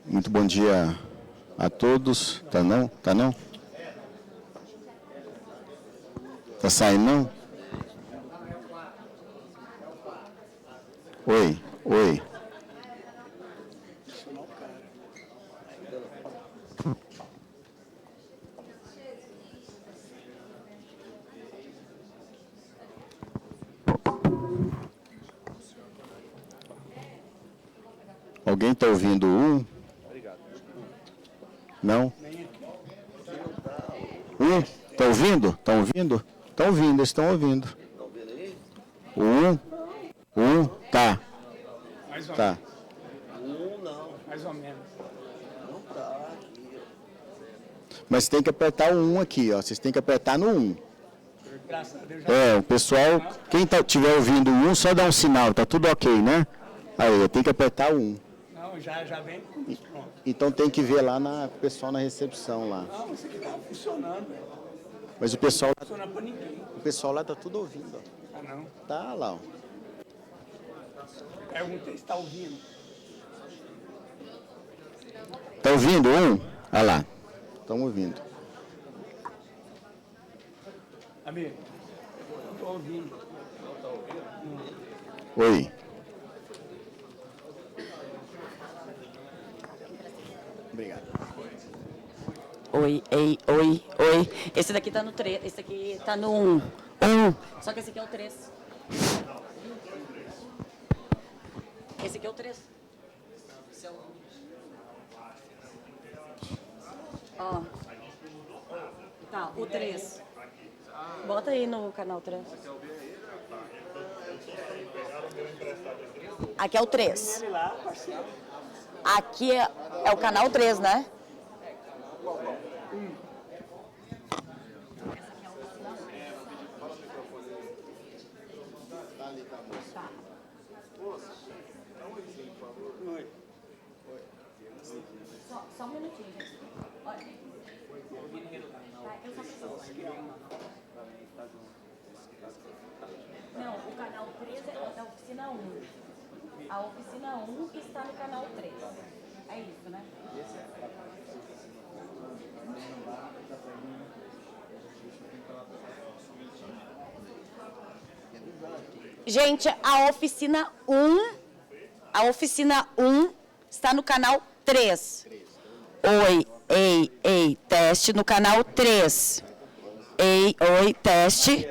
Muito bom dia a todos. Tá não? Tá não? Tá saindo não? Oi, oi. Alguém está ouvindo um? Não? Está ouvindo? Estão ouvindo? Estão ouvindo, eles estão ouvindo. Tá. Mais ou Tá. menos. Não. Mais ou menos. Não tá aqui. Mas tem que apertar o 1 aqui, ó. Vocês têm que apertar no 1. Graças a Deus já. O pessoal, quem estiver ouvindo o 1, só dá um sinal, tá tudo ok, né? Aí, tem que apertar o 1. Não, já vem pronto. Então tem que ver lá o pessoal na recepção lá. Não, isso aqui tá funcionando. Mas o pessoal, Não funciona pra ninguém. o pessoal lá tá tudo ouvindo, ó. Ah, não. Tá lá, ó. Perguntei se tá ouvindo. Tá ouvindo um? Olha lá. Estão ouvindo. Amigo, não tô ouvindo. Não tá ouvindo? Oi. Obrigado. Oi. Esse daqui tá no 3, esse aqui tá no 1. Só que esse aqui é o 3. Esse aqui é o 3. Esse é o 1. Ó. Tá, o 3. Bota aí no canal 3. Aqui é o 3. Aqui é o canal 3, né? Só um minutinho, gente. Olha. Eu só preciso. Não, o canal 3 é da oficina 1. A oficina 1 está no canal 3. É isso, né? Gente, a oficina 1 está no canal 3. Ei, teste no canal 3. Oi, teste.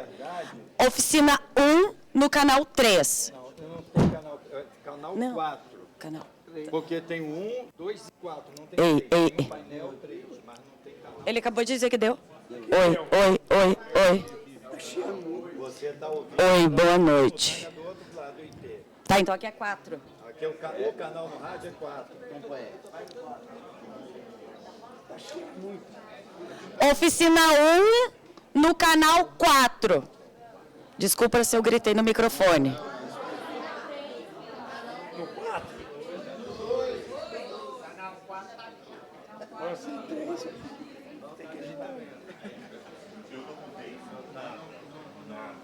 Oficina 1 no canal 3. Não, eu não tenho canal Não. 4. Canal. Porque tem 1, 2 e 4. Não tem Ei. 3. Tem um painel 3, mas não tem canal. Ele acabou de dizer que deu. Oi. Você está ouvindo Oi, boa noite. do outro lado inteiro. Tá, então aqui é 4. Aqui o canal no rádio é 4. Oficina 1 no canal 4. Desculpa se eu gritei no microfone.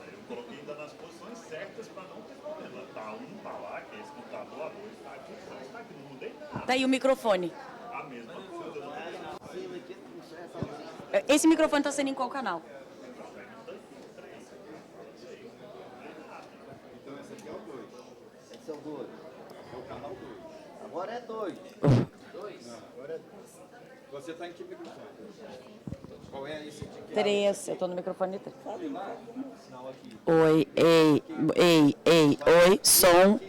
Eu coloquei ainda nas posições certas para não ter problema. Tá um, tá lá, que é esse computador, a 2 tá aqui, tá aqui, não mudei nada. Tá aí o microfone. A mesma coisa, não Esse microfone tá sendo em qual canal? Então esse aqui é o 2. Esse é o 2. É o canal 2. Agora é 2. 2? Não, agora é 2. Você está em que microfone? Qual é esse aqui? 3. Eu tô no microfone 3. Sabe lá? Sinal aqui. Oi, oi, som.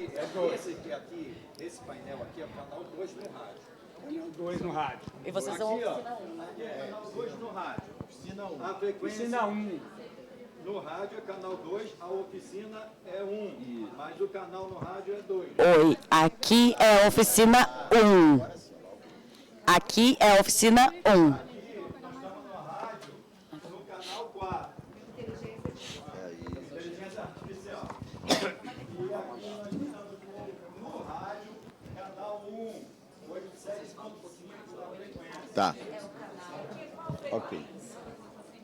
Esse aqui, esse painel aqui é o canal 2 no rádio. Canal 2 no rádio. E vocês são Aqui, ó. oficina 1. Aqui é canal 2 no rádio. Oficina 1. A frequência Oficina 1. no rádio é canal 2, a oficina é 1. Mas o canal no rádio é 2. Oi, aqui é a oficina 1. Aqui é a oficina 1. Nós estamos no rádio, no canal 4. Inteligência artificial. E aqui nós estamos no rádio, canal 1. 87.5 da frequência. Tá. Ok.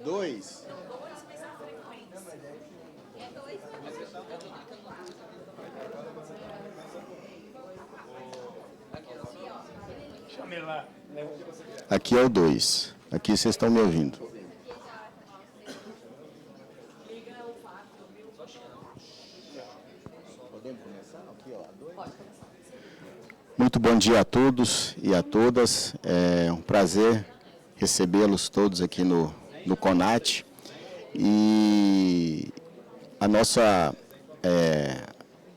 2. Aqui é o 2. Aqui vocês estão me ouvindo. Muito bom dia a todos e a todas. É um prazer recebê-los todos aqui no CONAT. E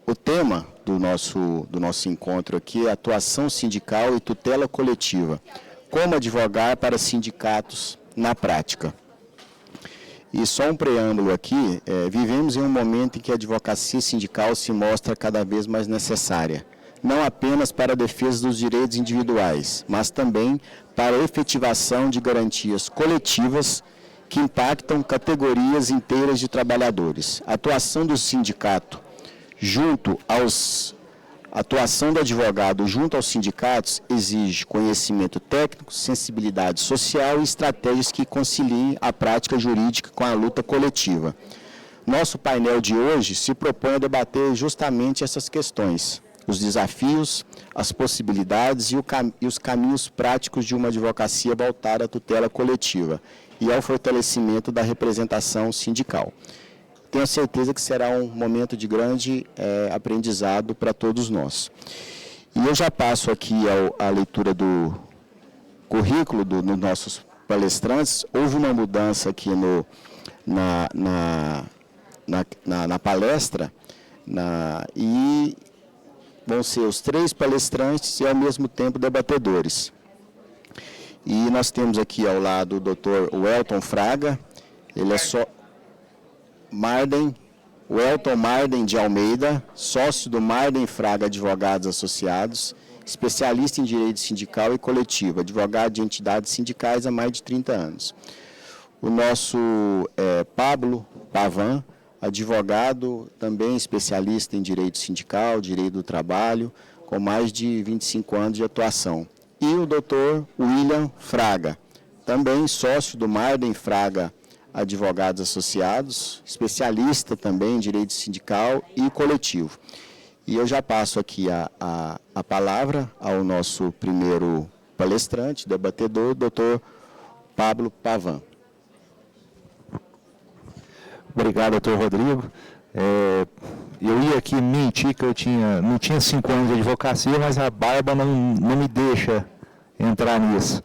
o tema do nosso encontro aqui é atuação sindical e tutela coletiva. Como advogar para sindicatos na prática. E só um preâmbulo aqui, vivemos em um momento em que a advocacia sindical se mostra cada vez mais necessária, não apenas para a defesa dos direitos individuais, mas também para a efetivação de garantias coletivas que impactam categorias inteiras de trabalhadores. A atuação do sindicato a atuação do advogado junto aos sindicatos exige conhecimento técnico, sensibilidade social e estratégias que conciliem a prática jurídica com a luta coletiva. Nosso painel de hoje se propõe a debater justamente essas questões, os desafios, as possibilidades e os caminhos práticos de uma advocacia voltada à tutela coletiva e ao fortalecimento da representação sindical. Tenho certeza que será um momento de grande aprendizado para todos nós. E eu já passo aqui a leitura do currículo dos nossos palestrantes. Houve uma mudança aqui na palestra, e vão ser os 3 palestrantes e, ao mesmo tempo, debatedores. E nós temos aqui ao lado o Dr. Welton Fraga, ele é só... Welton Marden de Almeida, sócio do Marden Fraga Advogados Associados, especialista em direito sindical e coletivo, advogado de entidades sindicais há mais de 30 anos. O nosso Pablo Pavan, advogado também especialista em direito sindical, direito do trabalho, com mais de 25 anos de atuação. E o Dr. William Fraga, também sócio do Marden Fraga Advogados Associados, especialista também em direito sindical e coletivo. E eu já passo aqui a palavra ao nosso primeiro palestrante, debatedor, Dr. Pablo Pavan. Obrigado, doutor Rodrigo. Eu ia aqui mentir que não tinha 5 anos de advocacia, mas a barba não me deixa entrar nisso.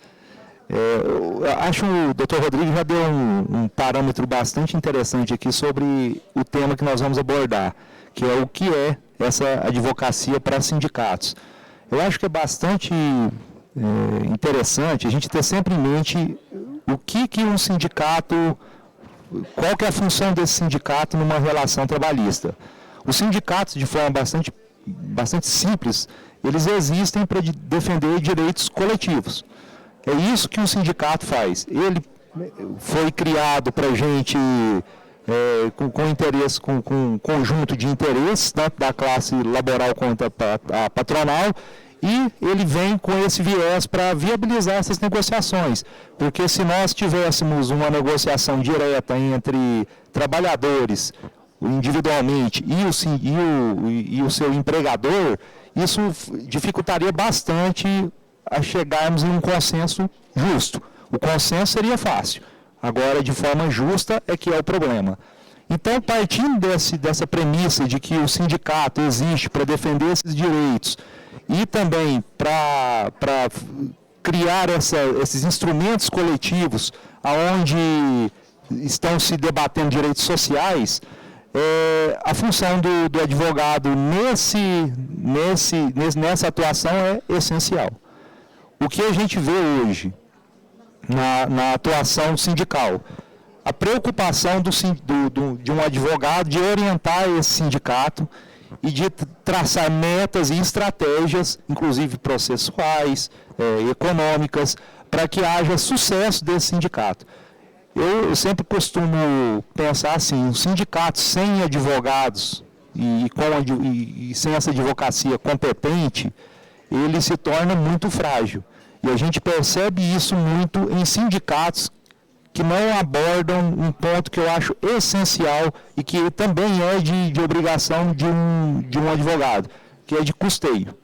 Eu acho que o doutor Rodrigo já deu um parâmetro bastante interessante aqui sobre o tema que nós vamos abordar, que é o que é essa advocacia para sindicatos. Eu acho que é bastante interessante a gente ter sempre em mente o que um sindicato, qual que é a função desse sindicato numa relação trabalhista. Os sindicatos, de forma bastante simples, eles existem para defender direitos coletivos. É isso que um sindicato faz. Ele foi criado para a gente com interesse, com um conjunto de interesses, tanto da classe laboral quanto a patronal, e ele vem com esse viés para viabilizar essas negociações. Porque se nós tivéssemos uma negociação direta entre trabalhadores, individualmente, e o seu empregador, isso dificultaria bastante a chegarmos em um consenso justo. O consenso seria fácil. Agora, de forma justa, é que é o problema. Então, partindo dessa premissa de que o sindicato existe para defender esses direitos e também para criar esses instrumentos coletivos onde estão se debatendo direitos sociais, a função do advogado nessa atuação é essencial. O que a gente vê hoje na atuação sindical? A preocupação de um advogado de orientar esse sindicato e de traçar metas e estratégias, inclusive processuais, econômicas, para que haja sucesso desse sindicato. Eu sempre costumo pensar assim, um sindicato sem advogados e sem essa advocacia competente, ele se torna muito frágil. E a gente percebe isso muito em sindicatos que não abordam um ponto que eu acho essencial e que também é de obrigação de um advogado, que é de custeio.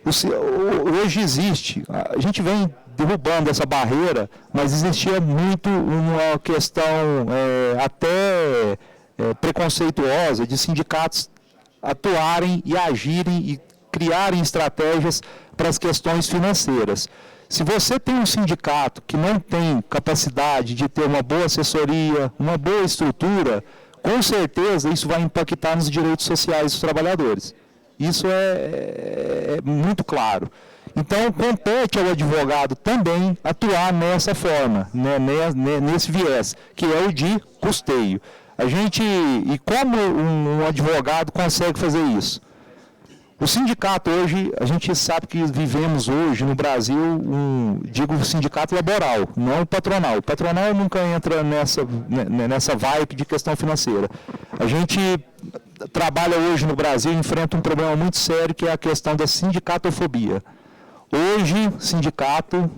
Hoje existe, a gente vem derrubando essa barreira, mas existia muito uma questão até preconceituosa de sindicatos atuarem e agirem e criarem estratégias para as questões financeiras. Se você tem um sindicato que não tem capacidade de ter uma boa assessoria, uma boa estrutura, com certeza isso vai impactar nos direitos sociais dos trabalhadores. Isso é muito claro. Então, compete ao advogado também atuar nessa forma, né, nesse viés, que é o de custeio. E como um advogado consegue fazer isso? O sindicato hoje, a gente sabe que vivemos hoje no Brasil, digo sindicato laboral, não patronal. O patronal nunca entra nessa vibe de questão financeira. A gente trabalha hoje no Brasil e enfrenta um problema muito sério, que é a questão da sindicatofobia. Hoje, sindicato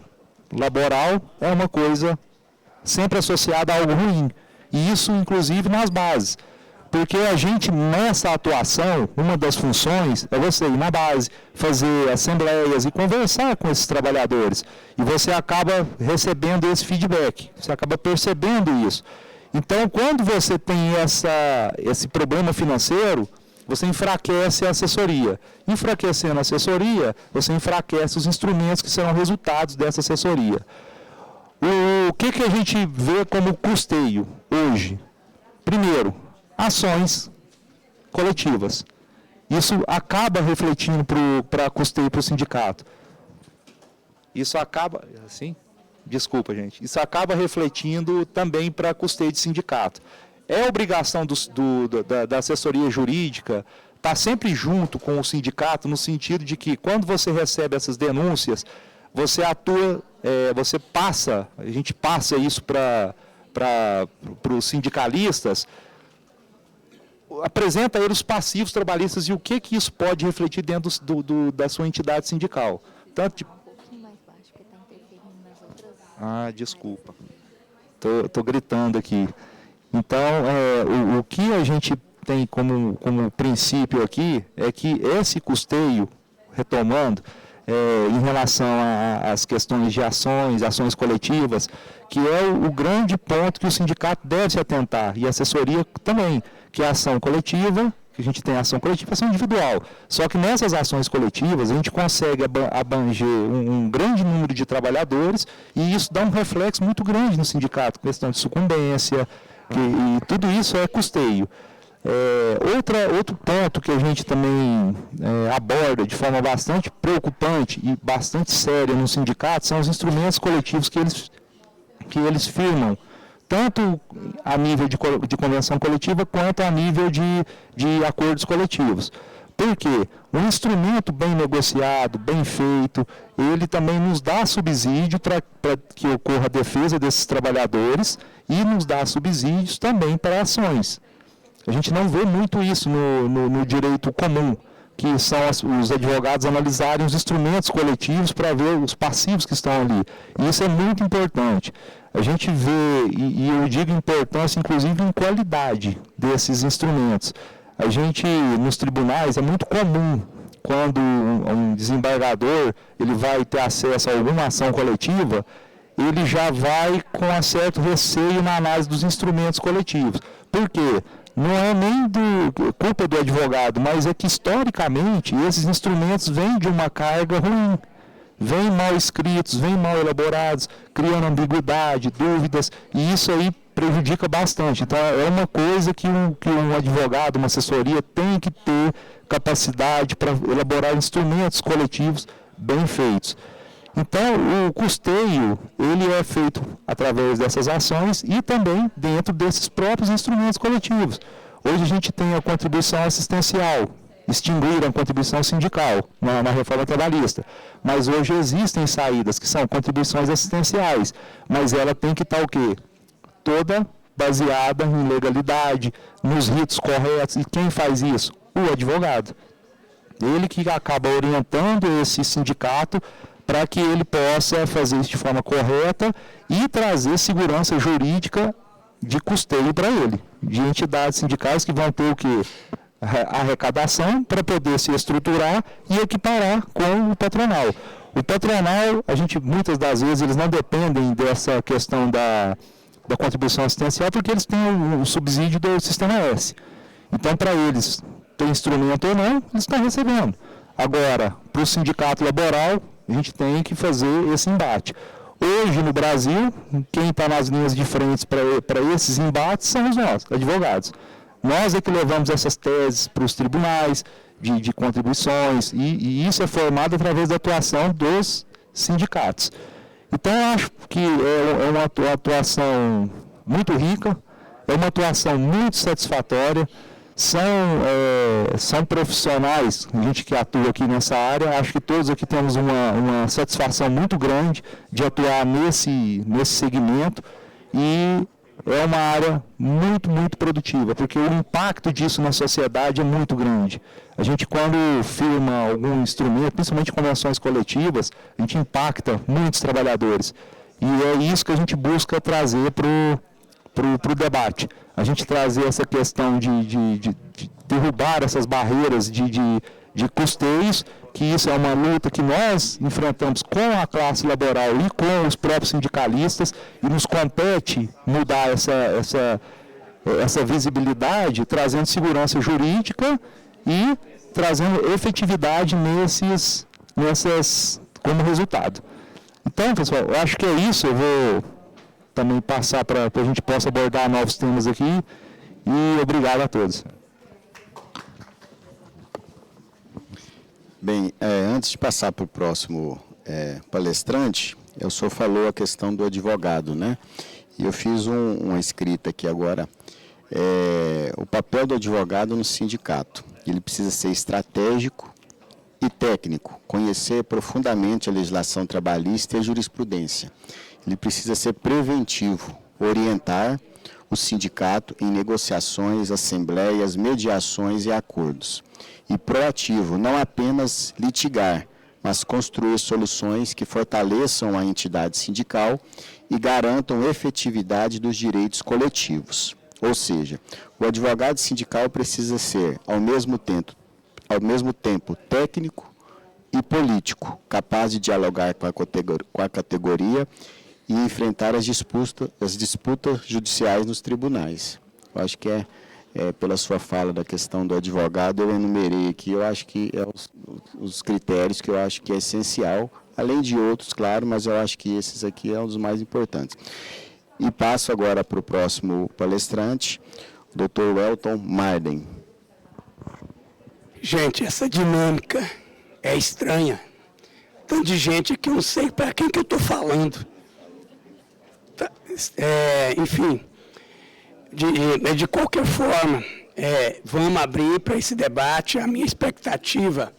laboral é uma coisa sempre associada a algo ruim. E isso, inclusive, nas bases. Porque a gente, nessa atuação, uma das funções é você ir na base, fazer assembleias e conversar com esses trabalhadores. E você acaba recebendo esse feedback, você acaba percebendo isso. Então, quando você tem esse problema financeiro, você enfraquece a assessoria. Enfraquecendo a assessoria, você enfraquece os instrumentos que serão resultados dessa assessoria. O que a gente vê como custeio hoje? Primeiro, ações coletivas. Isso acaba refletindo para custeio para o sindicato. Isso acaba... Assim? Desculpa, gente. Isso acaba refletindo também para custeio de sindicato. É obrigação da assessoria jurídica estar sempre junto com o sindicato, no sentido de que, quando você recebe essas denúncias, você atua, a gente passa isso para os sindicalistas, apresenta a eles os passivos trabalhistas e o que isso pode refletir dentro da sua entidade sindical. Tanto de... desculpa. Tô gritando aqui. Então, o que a gente tem como princípio aqui é que esse custeio, retomando, em relação às questões de ações coletivas, que é o grande ponto que o sindicato deve se atentar, e a assessoria também, que é a ação coletiva, que a gente tem ação coletiva e ação individual. Só que nessas ações coletivas a gente consegue abranger um grande número de trabalhadores, e isso dá um reflexo muito grande no sindicato, questão de sucumbência, e tudo isso é custeio. Outro ponto que a gente também aborda de forma bastante preocupante e bastante séria no sindicato são os instrumentos coletivos que eles firmam, tanto a nível de convenção coletiva quanto a nível de acordos coletivos. Por quê? Um instrumento bem negociado, bem feito, ele também nos dá subsídio para que ocorra a defesa desses trabalhadores e nos dá subsídios também para ações. A gente não vê muito isso no direito comum, que são os advogados analisarem os instrumentos coletivos para ver os passivos que estão ali. E isso é muito importante. A gente vê, e eu digo importância, inclusive, em qualidade desses instrumentos. A gente, nos tribunais, é muito comum, quando um desembargador ele vai ter acesso a alguma ação coletiva, ele já vai com um certo receio na análise dos instrumentos coletivos. Por quê? Não é nem culpa do advogado, mas é que, historicamente, esses instrumentos vêm de uma carga ruim. Vêm mal escritos, vêm mal elaborados, criando ambiguidade, dúvidas, e isso aí prejudica bastante. Então, é uma coisa que um advogado, uma assessoria, tem que ter capacidade para elaborar instrumentos coletivos bem feitos. Então, o custeio, ele é feito através dessas ações e também dentro desses próprios instrumentos coletivos. Hoje a gente tem a contribuição assistencial, extinguiram a contribuição sindical na reforma trabalhista. Mas hoje existem saídas que são contribuições assistenciais, mas ela tem que estar o quê? Toda baseada em legalidade, nos ritos corretos. E quem faz isso? O advogado. Ele que acaba orientando esse sindicato para que ele possa fazer isso de forma correta e trazer segurança jurídica de custeio para ele, de entidades sindicais que vão ter o quê? arrecadação para poder se estruturar e equiparar com o patronal. O patronal, muitas das vezes, eles não dependem dessa questão da contribuição assistencial porque eles têm o subsídio do Sistema S. Então, para eles, ter instrumento ou não, eles estão recebendo. Agora, para o sindicato laboral, a gente tem que fazer esse embate. Hoje, no Brasil, quem está nas linhas de frente para esses embates são nós, advogados. Nós é que levamos essas teses para os tribunais de contribuições, e isso é formado através da atuação dos sindicatos. Então, eu acho que é uma atuação muito rica, é uma atuação muito satisfatória. São profissionais, a gente que atua aqui nessa área, acho que todos aqui temos uma satisfação muito grande de atuar nesse segmento, e é uma área muito, muito produtiva, porque o impacto disso na sociedade é muito grande. A gente, quando firma algum instrumento, principalmente convenções coletivas, a gente impacta muitos trabalhadores, e é isso que a gente busca trazer para o debate. A gente trazer essa questão de derrubar essas barreiras de custeios, que isso é uma luta que nós enfrentamos com a classe laboral e com os próprios sindicalistas, e nos compete mudar essa visibilidade, trazendo segurança jurídica e trazendo efetividade nessas como resultado. Então, pessoal, eu acho que é isso. Eu vou também passar para que a gente possa abordar novos temas aqui, e obrigado a todos. Bem, antes de passar para o próximo palestrante, o senhor falou a questão do advogado, né? E eu fiz uma escrita aqui agora, o papel do advogado no sindicato. Ele precisa ser estratégico e técnico, conhecer profundamente a legislação trabalhista e a jurisprudência. Ele precisa ser preventivo, orientar o sindicato em negociações, assembleias, mediações e acordos. E proativo, não apenas litigar, mas construir soluções que fortaleçam a entidade sindical e garantam efetividade dos direitos coletivos. Ou seja, o advogado sindical precisa ser, ao mesmo tempo técnico e político, capaz de dialogar com a categoria e enfrentar as disputas judiciais nos tribunais. Eu acho que pela sua fala da questão do advogado, eu enumerei aqui, eu acho que os critérios que eu acho que é essencial, além de outros, claro, mas eu acho que esses aqui é um dos mais importantes. E passo agora para o próximo palestrante, o Dr. Welton Marden. Gente, essa dinâmica é estranha. Tanto de gente que eu não sei para quem que eu estou falando. Enfim, de qualquer forma, vamos abrir para esse debate. A minha expectativa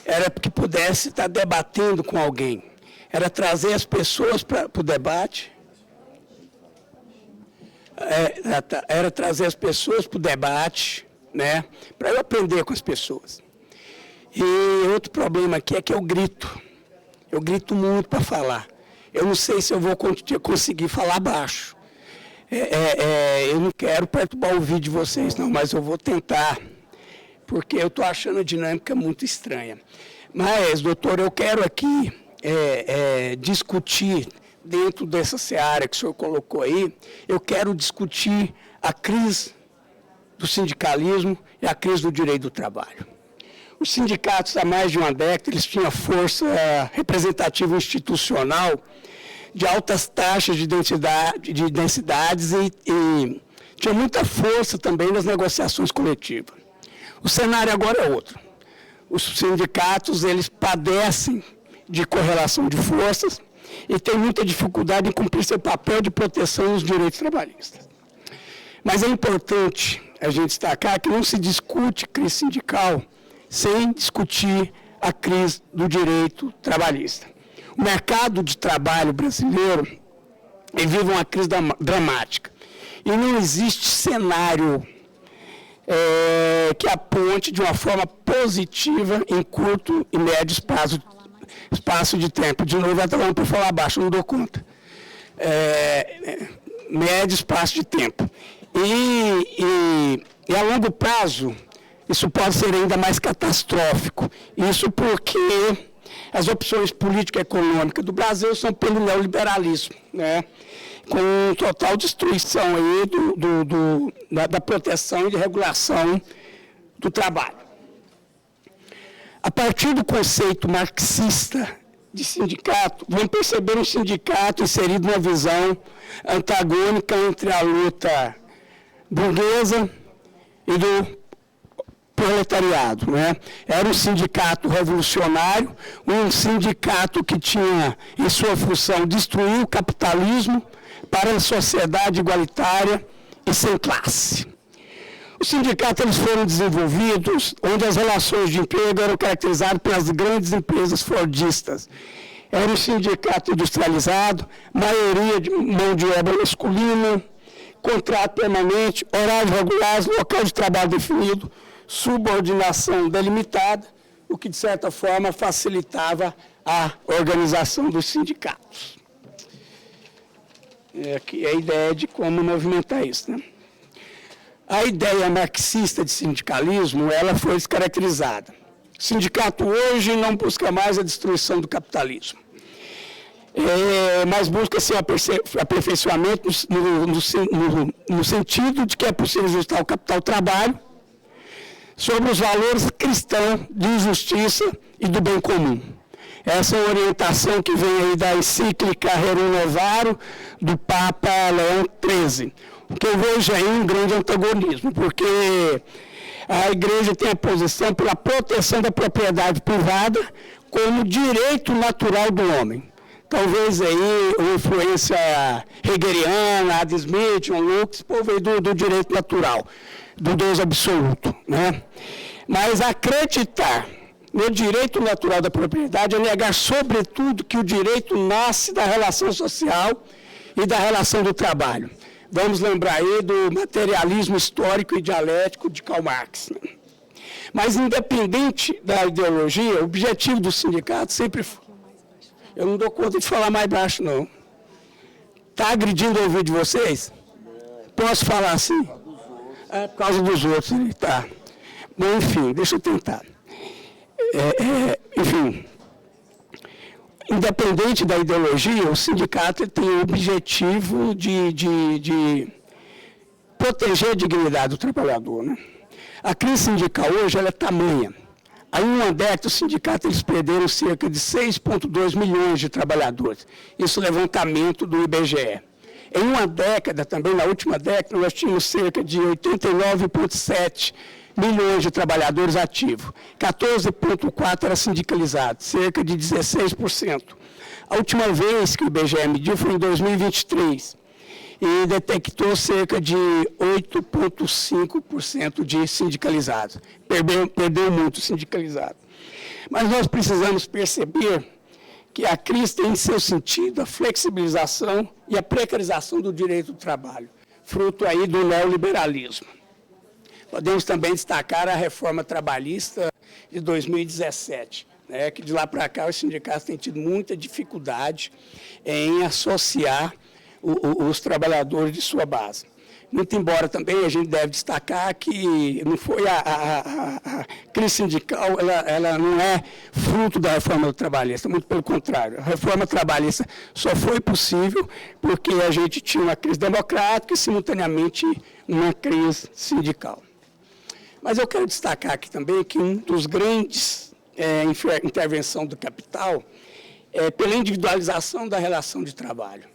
era que pudesse estar debatendo com alguém, era trazer as pessoas para o debate, era trazer as pessoas para o debate, né, para eu aprender com as pessoas. E outro problema aqui é que eu grito muito para falar. Eu não sei se eu vou conseguir falar baixo. Eu não quero perturbar o ouvido de vocês, não, mas eu vou tentar, porque eu estou achando a dinâmica muito estranha. Mas, doutor, eu quero aqui discutir, dentro dessa seara que o senhor colocou aí, eu quero discutir a crise do sindicalismo e a crise do direito do trabalho. Os sindicatos, há mais de uma década, eles tinham força representativa institucional de altas taxas de densidades e tinha muita força também nas negociações coletivas. O cenário agora é outro. Os sindicatos, eles padecem de correlação de forças e têm muita dificuldade em cumprir seu papel de proteção dos direitos trabalhistas. Mas é importante a gente destacar que não se discute crise sindical sem discutir a crise do direito trabalhista. O mercado de trabalho brasileiro vive uma crise dramática. E não existe cenário que aponte de uma forma positiva em curto e médio espaço de tempo. De novo, até para falar baixo, não dou conta. Médio espaço de tempo. E a longo prazo, isso pode ser ainda mais catastrófico. Isso porque as opções políticas e econômicas do Brasil são pelo neoliberalismo, né? Com total destruição aí da proteção e de regulação do trabalho. A partir do conceito marxista de sindicato, vamos perceber um sindicato inserido numa visão antagônica entre a luta burguesa e do proletariado, né? Era um sindicato revolucionário, um sindicato que tinha em sua função destruir o capitalismo para a sociedade igualitária e sem classe. Os sindicatos eles foram desenvolvidos onde as relações de emprego eram caracterizadas pelas grandes empresas fordistas. Era um sindicato industrializado, maioria de mão de obra masculina, contrato permanente, horários regulares, local de trabalho definido, subordinação delimitada, o que, de certa forma, facilitava a organização dos sindicatos. Aqui é a ideia de como movimentar isso, né? A ideia marxista de sindicalismo, ela foi descaracterizada. O sindicato hoje não busca mais a destruição do capitalismo, mas busca seu aperfeiçoamento no sentido de que é possível ajustar o capital-trabalho sobre os valores cristãos de justiça e do bem comum. Essa é a orientação que vem aí da encíclica Rerum Novarum do Papa Leão XIII. O que eu vejo aí um grande antagonismo, porque a igreja tem a posição pela proteção da propriedade privada como direito natural do homem. Talvez aí uma influência hegeliana, Adam Smith, John Locke, povo aí do direito natural, do Deus absoluto, né? Mas acreditar no direito natural da propriedade é negar, sobretudo, que o direito nasce da relação social e da relação do trabalho. Vamos lembrar aí do materialismo histórico e dialético de Karl Marx. Né? Mas, independente da ideologia, o objetivo do sindicato sempre foi... Eu não dou conta de falar mais baixo, não. Está agredindo o ouvido de vocês? Posso falar assim? É por causa dos outros, tá. Bom, enfim, deixa eu tentar. Enfim, independente da ideologia, o sindicato tem o objetivo de proteger a dignidade do trabalhador, né? A crise sindical hoje ela é tamanha. Em uma década, os sindicatos eles perderam cerca de 6,2 milhões de trabalhadores. Isso é levantamento do IBGE. Em uma década, também na última década, nós tínhamos cerca de 89,7 milhões de trabalhadores ativos. 14,4 era sindicalizado, cerca de 16%. A última vez que o IBGE mediu foi em 2023 e detectou cerca de 8,5% de sindicalizados. Perdeu muito sindicalizado. Mas nós precisamos perceber que a crise tem em seu sentido a flexibilização e a precarização do direito do trabalho, fruto aí do neoliberalismo. Podemos também destacar a reforma trabalhista de 2017, né, que de lá para cá os sindicatos têm tido muita dificuldade em associar os trabalhadores de sua base. Muito embora também a gente deve destacar que não foi a crise sindical, ela não é fruto da reforma trabalhista, muito pelo contrário. A reforma trabalhista só foi possível porque a gente tinha uma crise democrática e, simultaneamente, uma crise sindical. Mas eu quero destacar aqui também que um dos grandes intervenção do capital é pela individualização da relação de trabalho.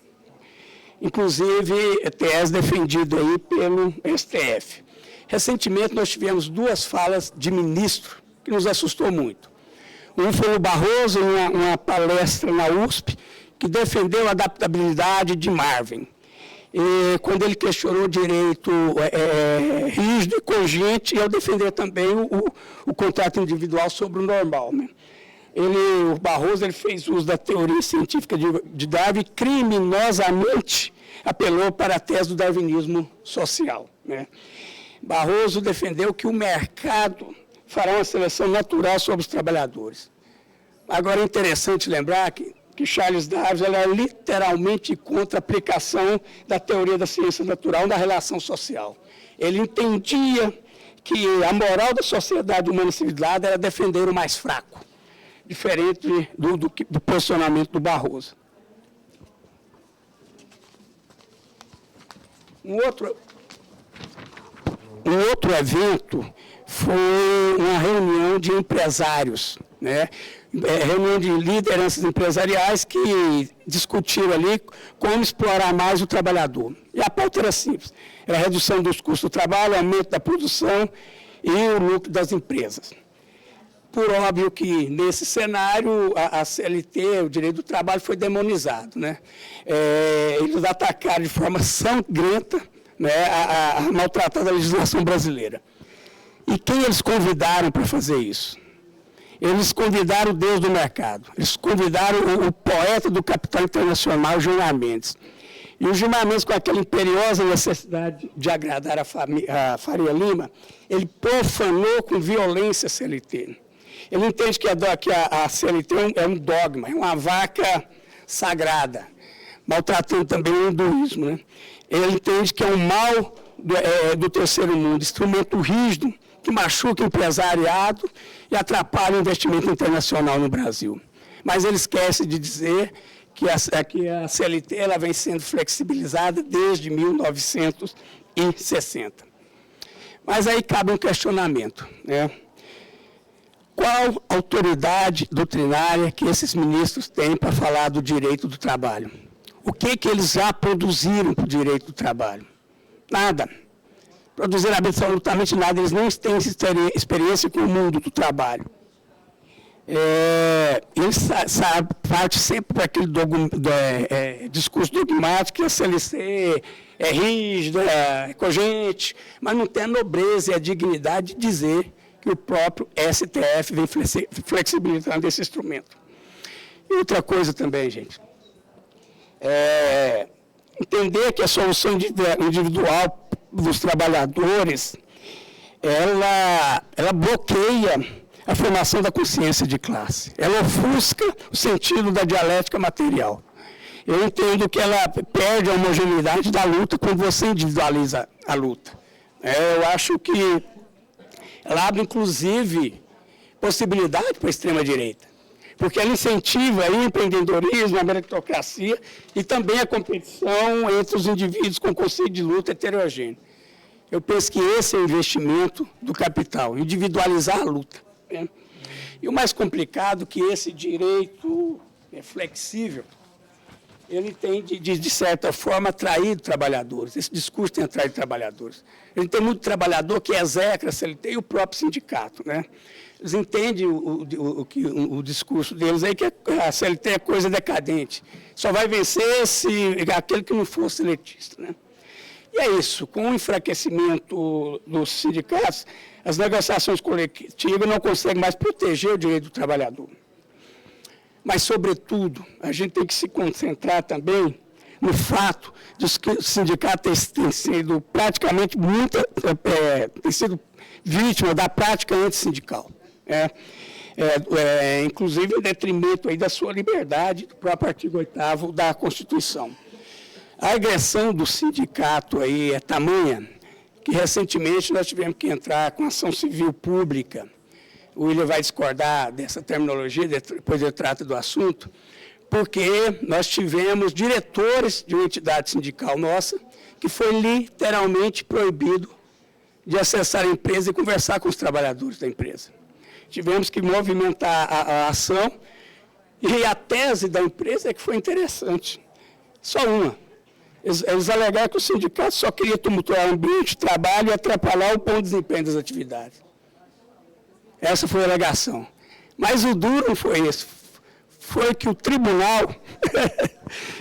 Inclusive, tese defendido aí pelo STF. Recentemente, nós tivemos duas falas de ministro que nos assustou muito. Um foi o Barroso, em uma palestra na USP, que defendeu a adaptabilidade de Marvin. E quando ele questionou o direito rígido e cogente, eu defender também o contrato individual sobre o normal. Né? O Barroso ele fez uso da teoria científica de Darwin e criminosamente apelou para a tese do darwinismo social. Né? Barroso defendeu que o mercado fará uma seleção natural sobre os trabalhadores. Agora é interessante lembrar que Charles Darwin era literalmente contra a aplicação da teoria da ciência natural na relação social. Ele entendia que a moral da sociedade humana civilizada era defender o mais fraco, diferente do posicionamento do Barroso. Um outro evento foi uma reunião de empresários, né? Reunião de lideranças empresariais que discutiram ali como explorar mais o trabalhador. E a pauta era simples, era a redução dos custos do trabalho, aumento da produção e o lucro das empresas. Por óbvio que, nesse cenário, a CLT, o direito do trabalho, foi demonizado, né? Eles atacaram de forma sangrenta, né, a maltratada legislação brasileira. E quem eles convidaram para fazer isso? Eles convidaram o Deus do mercado, eles convidaram o poeta do capital internacional, Gilmar Mendes. E o Gilmar Mendes, com aquela imperiosa necessidade de agradar a Faria Lima, ele profanou com violência a CLT. Ele entende que a CLT é um dogma, é uma vaca sagrada, maltratando também o hinduísmo, né? Ele entende que é um mal do terceiro mundo, instrumento rígido, que machuca o empresariado e atrapalha o investimento internacional no Brasil. Mas ele esquece de dizer que a CLT ela vem sendo flexibilizada desde 1960. Mas aí cabe um questionamento, né? Qual autoridade doutrinária que esses ministros têm para falar do direito do trabalho? O que eles já produziram para o direito do trabalho? Nada. Produziram absolutamente nada, eles não têm experiência com o mundo do trabalho. Eles partem sempre para aquele discurso dogmático que a CLT é rígida, é cogente, mas não tem a nobreza e a dignidade de dizer que o próprio STF vem flexibilizando esse instrumento. E outra coisa também, gente, entender que a solução individual dos trabalhadores, ela bloqueia a formação da consciência de classe. Ela ofusca o sentido da dialética material. Eu entendo que ela perde a homogeneidade da luta quando você individualiza a luta. Eu acho que ela abre, inclusive, possibilidade para a extrema-direita, porque ela incentiva o empreendedorismo, a meritocracia e também a competição entre os indivíduos com conceito de luta heterogêneo. Eu penso que esse é o investimento do capital, individualizar a luta, né? E o mais complicado é que esse direito flexível, ele tem, de certa forma, atraído trabalhadores. Esse discurso tem atraído trabalhadores. Ele tem muito trabalhador que execra a CLT e o próprio sindicato, né? Eles entendem o discurso deles aí, que a CLT é coisa decadente. Só vai vencer aquele que não for seletista, né? E é isso, com o enfraquecimento dos sindicatos, as negociações coletivas não conseguem mais proteger o direito do trabalhador. Mas, sobretudo, a gente tem que se concentrar também no fato de que os sindicatos têm sido praticamente têm sido vítimas da prática antissindical. Inclusive em detrimento aí da sua liberdade, do próprio artigo 8º da Constituição. A agressão do sindicato aí é tamanha que recentemente nós tivemos que entrar com ação civil pública. O William vai discordar dessa terminologia, depois ele trata do assunto, porque nós tivemos diretores de uma entidade sindical nossa que foi literalmente proibido de acessar a empresa e conversar com os trabalhadores da empresa. Tivemos que movimentar a ação e a tese da empresa é que foi interessante. Só uma. Eles alegaram que o sindicato só queria tumultuar o ambiente de trabalho e atrapalhar o bom desempenho das atividades. Essa foi a alegação. Mas o duro não foi esse. Foi que o tribunal,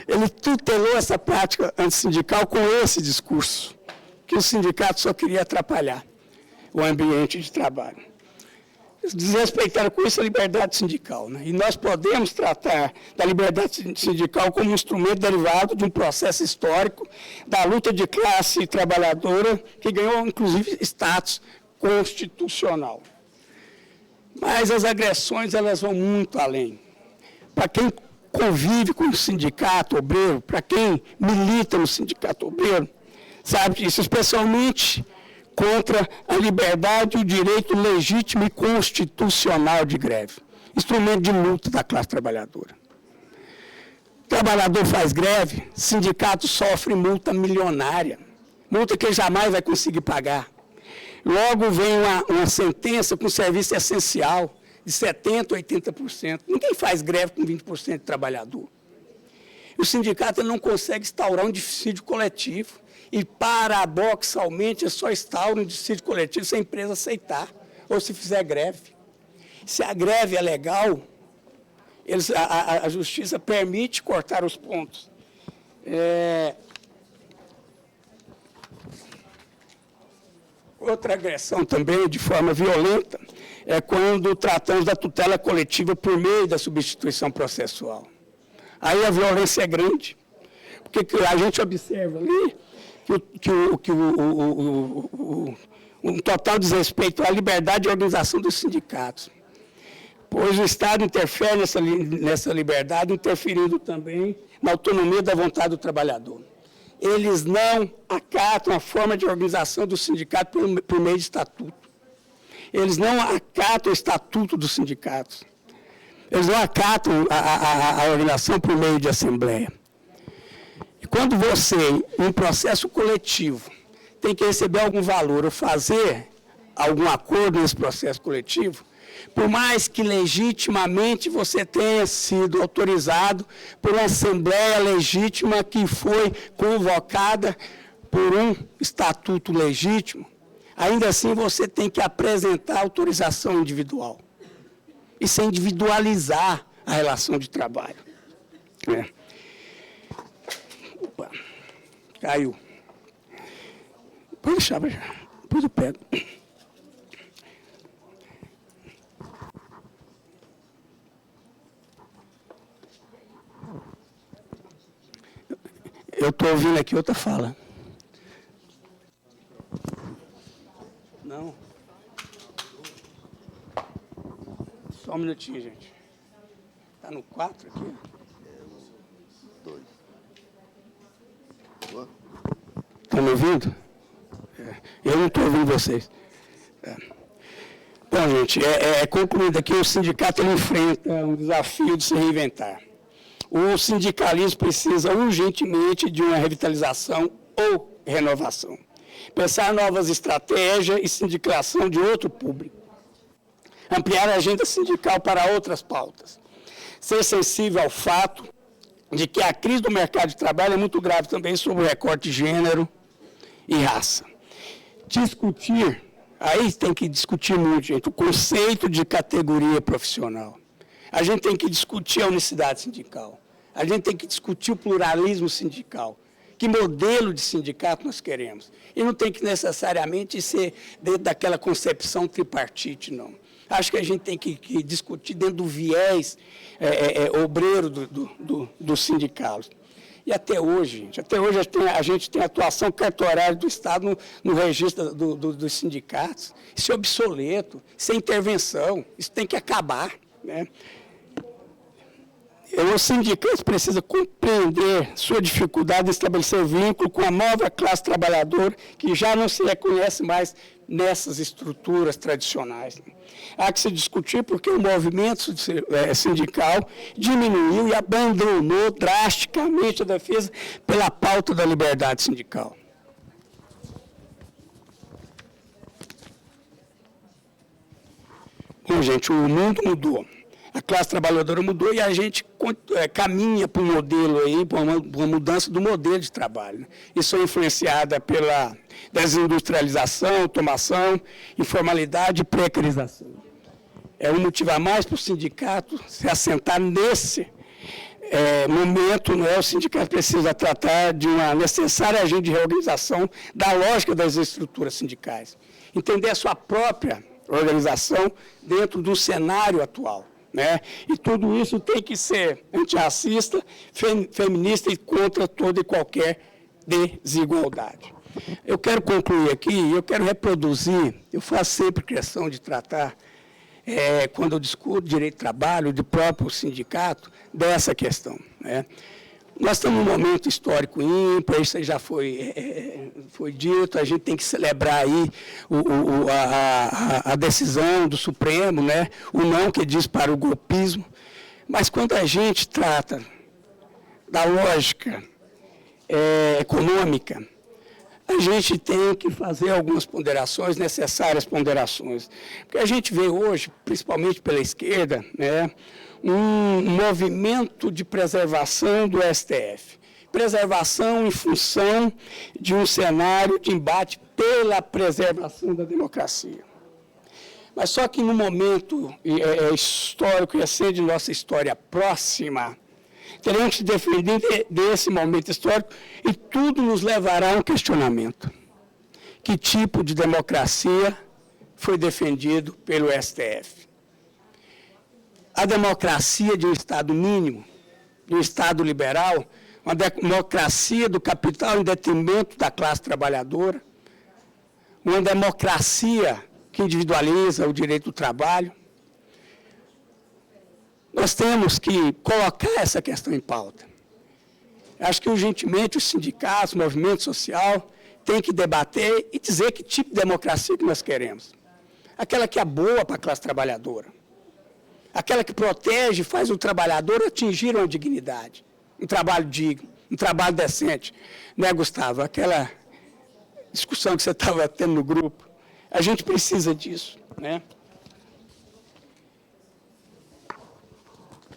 ele tutelou essa prática antissindical com esse discurso, que o sindicato só queria atrapalhar o ambiente de trabalho. Eles desrespeitaram com isso a liberdade sindical, né? E nós podemos tratar da liberdade sindical como um instrumento derivado de um processo histórico da luta de classe trabalhadora que ganhou, inclusive, status constitucional. Mas as agressões, elas vão muito além. Para quem convive com o sindicato obreiro, para quem milita no sindicato obreiro, sabe disso, especialmente contra a liberdade e o direito legítimo e constitucional de greve, instrumento de luta da classe trabalhadora. O trabalhador faz greve, sindicato sofre multa milionária, multa que ele jamais vai conseguir pagar. Logo vem uma sentença com serviço essencial, de 70% a 80%. Ninguém faz greve com 20% de trabalhador. O sindicato ele não consegue instaurar um dissídio coletivo. E, paradoxalmente, é só instaura um dissídio coletivo se a empresa aceitar, ou se fizer greve. Se a greve é legal, a justiça permite cortar os pontos. Outra agressão também, de forma violenta, é quando tratamos da tutela coletiva por meio da substituição processual. Aí a violência é grande, porque a gente observa ali um total desrespeito à liberdade de organização dos sindicatos, pois o Estado interfere nessa liberdade, interferindo também na autonomia da vontade do trabalhador. Eles não acatam a forma de organização do sindicato por meio de estatuto. Eles não acatam o estatuto dos sindicatos. Eles não acatam a organização por meio de assembleia. E quando você, em um processo coletivo, tem que receber algum valor ou fazer algum acordo nesse processo coletivo, por mais que legitimamente você tenha sido autorizado por uma assembleia legítima que foi convocada por um estatuto legítimo, ainda assim você tem que apresentar autorização individual. Isso é individualizar a relação de trabalho. Opa, caiu. Pode deixar, depois eu pego. Eu estou ouvindo aqui outra fala. Não. Só um minutinho, gente. Está no 4 aqui? 2. Estão me ouvindo? Eu não estou ouvindo vocês. Bom, gente, concluindo aqui, o sindicato ele enfrenta um desafio de se reinventar. O sindicalismo precisa urgentemente de uma revitalização ou renovação. Pensar novas estratégias e sindicalização de outro público. Ampliar a agenda sindical para outras pautas. Ser sensível ao fato de que a crise do mercado de trabalho é muito grave também sobre o recorte de gênero e raça. Discutir, aí tem que discutir muito, gente, o conceito de categoria profissional. A gente tem que discutir a unicidade sindical. A gente tem que discutir o pluralismo sindical. Que modelo de sindicato nós queremos? E não tem que necessariamente ser dentro daquela concepção tripartite, não. Acho que a gente tem que discutir dentro do viés obreiro dos sindicatos. E até hoje a gente tem a atuação cartorária do Estado no registro dos sindicatos. Isso é obsoleto, isso é intervenção, isso tem que acabar, né? Os sindicatos precisam compreender sua dificuldade de estabelecer vínculo com a nova classe trabalhadora que já não se reconhece mais nessas estruturas tradicionais. Há que se discutir porque o movimento sindical diminuiu e abandonou drasticamente a defesa pela pauta da liberdade sindical. Bom, gente, o mundo mudou. A classe trabalhadora mudou e a gente caminha para um modelo aí, para uma mudança do modelo de trabalho. Isso é influenciada pela desindustrialização, automação, informalidade e precarização. É um motivo a mais para o sindicato se assentar nesse momento, não é? O sindicato precisa tratar de uma necessária agenda de reorganização da lógica das estruturas sindicais. Entender a sua própria organização dentro do cenário atual. Né? E tudo isso tem que ser antirracista, feminista e contra toda e qualquer desigualdade. Eu quero concluir aqui, eu quero reproduzir, eu faço sempre questão de tratar, quando eu discuto direito de trabalho, de próprio sindicato, dessa questão. Né? Nós estamos num momento histórico ímpar, isso aí já foi dito, a gente tem que celebrar aí a decisão do Supremo, né? O não que diz para o golpismo, mas quando a gente trata da lógica econômica, a gente tem que fazer algumas ponderações, necessárias ponderações, porque a gente vê hoje, principalmente pela esquerda, né, um movimento de preservação do STF. Preservação em função de um cenário de embate pela preservação da democracia. Mas só que no momento histórico e assim de nossa história próxima, teremos que defender desse momento histórico e tudo nos levará a um questionamento. Que tipo de democracia foi defendido pelo STF? A democracia de um Estado mínimo, de um Estado liberal, uma democracia do capital em detrimento da classe trabalhadora, uma democracia que individualiza o direito do trabalho. Nós temos que colocar essa questão em pauta. Acho que urgentemente os sindicatos, o movimento social, têm que debater e dizer que tipo de democracia que nós queremos. Aquela que é boa para a classe trabalhadora. Aquela que protege e faz o trabalhador atingir uma dignidade, um trabalho digno, um trabalho decente. Né, Gustavo? Aquela discussão que você estava tendo no grupo. A gente precisa disso, né?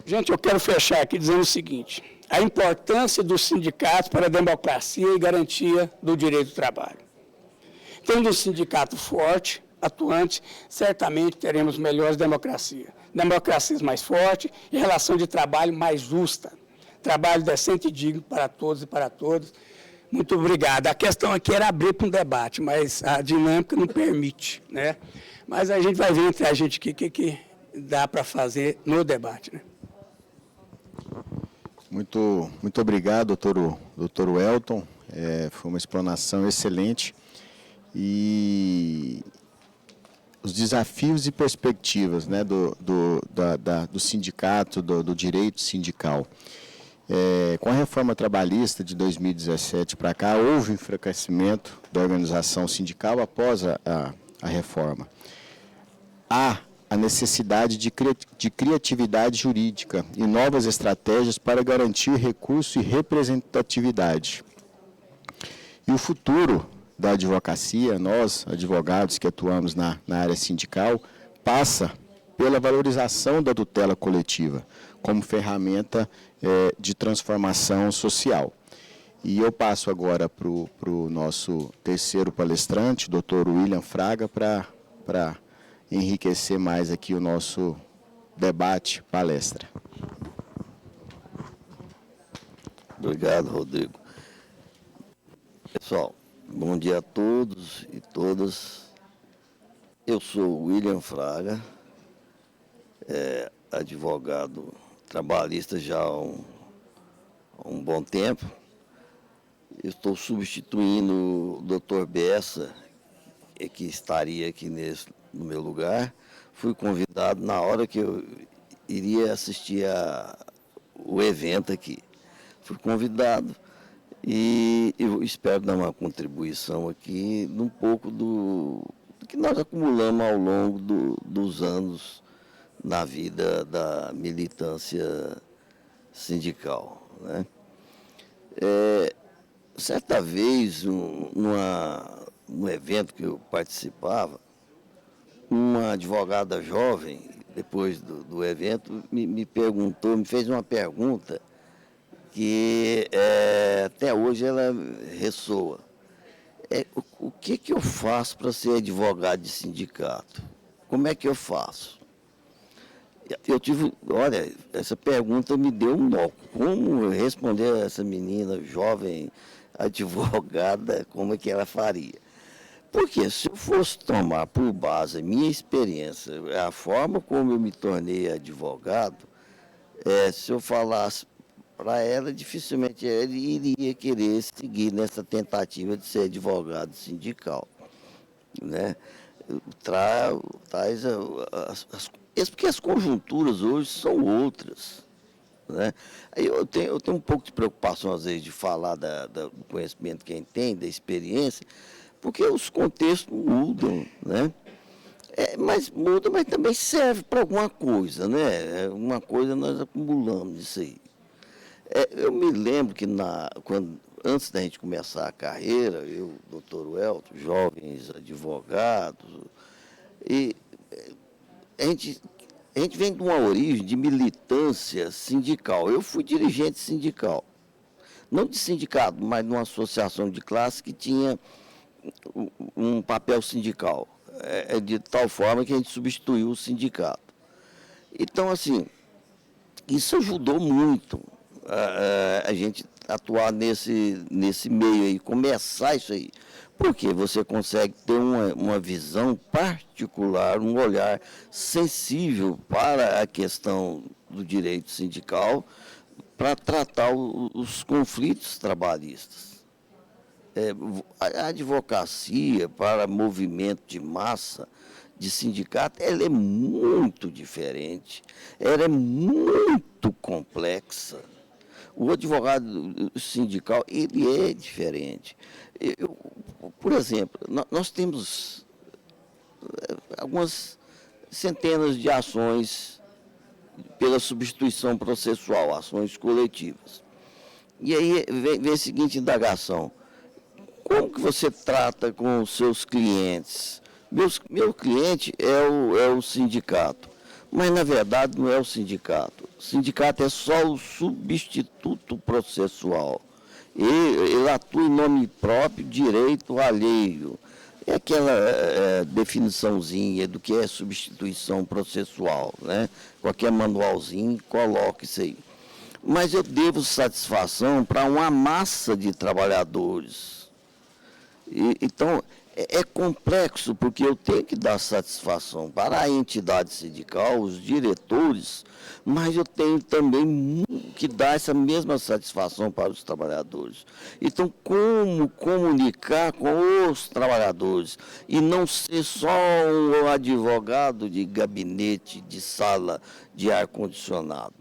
Gente, eu quero fechar aqui dizendo o seguinte: a importância dos sindicatos para a democracia e garantia do direito do trabalho. Tendo um sindicato forte, atuante, certamente teremos melhores democracias mais fortes e relação de trabalho mais justa, trabalho decente e digno para todos e para todas. Muito obrigado. A questão aqui era abrir para um debate, mas a dinâmica não permite, né? Mas a gente vai ver entre a gente o que dá para fazer no debate, né? Muito obrigado, doutor Welton. Foi uma explanação excelente. E os desafios e perspectivas, né, do sindicato, do direito sindical. Com a reforma trabalhista de 2017 para cá, houve enfraquecimento da organização sindical após a reforma. Há a necessidade de criatividade jurídica e novas estratégias para garantir recurso e representatividade. E o futuro da advocacia, nós, advogados que atuamos na área sindical, passa pela valorização da tutela coletiva como ferramenta de transformação social. E eu passo agora para o nosso terceiro palestrante, doutor William Fraga, para enriquecer mais aqui o nosso debate, palestra. Obrigado, Rodrigo. Pessoal, bom dia a todos e todas. Eu sou William Fraga, advogado trabalhista já há um bom tempo. Eu estou substituindo o doutor Bessa, que estaria aqui no meu lugar. Fui convidado na hora que eu iria assistir o evento aqui. Fui convidado e eu espero dar uma contribuição aqui num pouco do que nós acumulamos ao longo dos anos na vida da militância sindical, né? Certa vez, num evento que eu participava, uma advogada jovem, depois do evento, me perguntou, me fez uma pergunta que até hoje ela ressoa. O que eu faço para ser advogado de sindicato? Como é que eu faço? Olha, essa pergunta me deu um nó. Como responder a essa menina jovem advogada, como é que ela faria? Porque se eu fosse tomar por base a minha experiência, a forma como eu me tornei advogado, se eu falasse para ela, dificilmente ela iria querer seguir nessa tentativa de ser advogado sindical, né? Porque as conjunturas hoje são outras, né? Aí eu tenho um pouco de preocupação, às vezes, de falar do conhecimento que a gente tem, da experiência, porque os contextos mudam, né? Mas muda, mas também serve para alguma coisa, né? Uma coisa nós acumulamos isso aí. Eu me lembro que antes da gente começar a carreira, eu, doutor Welton, jovens advogados, e a gente vem de uma origem de militância sindical. Eu fui dirigente sindical, não de sindicato, mas de uma associação de classe que tinha um papel sindical, de tal forma que a gente substituiu o sindicato. Então, assim, isso ajudou muito a gente atuar nesse meio aí, começar isso aí. Porque você consegue ter uma visão particular, um olhar sensível para a questão do direito sindical, para tratar os conflitos trabalhistas. A advocacia para movimento de massa, de sindicato, ela é muito diferente, ela é muito complexa. O advogado sindical, ele é diferente. Por exemplo, nós temos algumas centenas de ações pela substituição processual, ações coletivas. E aí vem a seguinte indagação: como que você trata com os seus clientes? Meu cliente é o sindicato, mas na verdade não é o sindicato. O sindicato é só o substituto processual. Ele atua em nome próprio, direito alheio. É aquela definiçãozinha do que é substituição processual, né? Qualquer manualzinho coloca isso aí. Mas eu devo satisfação para uma massa de trabalhadores. Então, é complexo, porque eu tenho que dar satisfação para a entidade sindical, os diretores, mas eu tenho também que dar essa mesma satisfação para os trabalhadores. Então, como comunicar com os trabalhadores e não ser só um advogado de gabinete, de sala de ar-condicionado?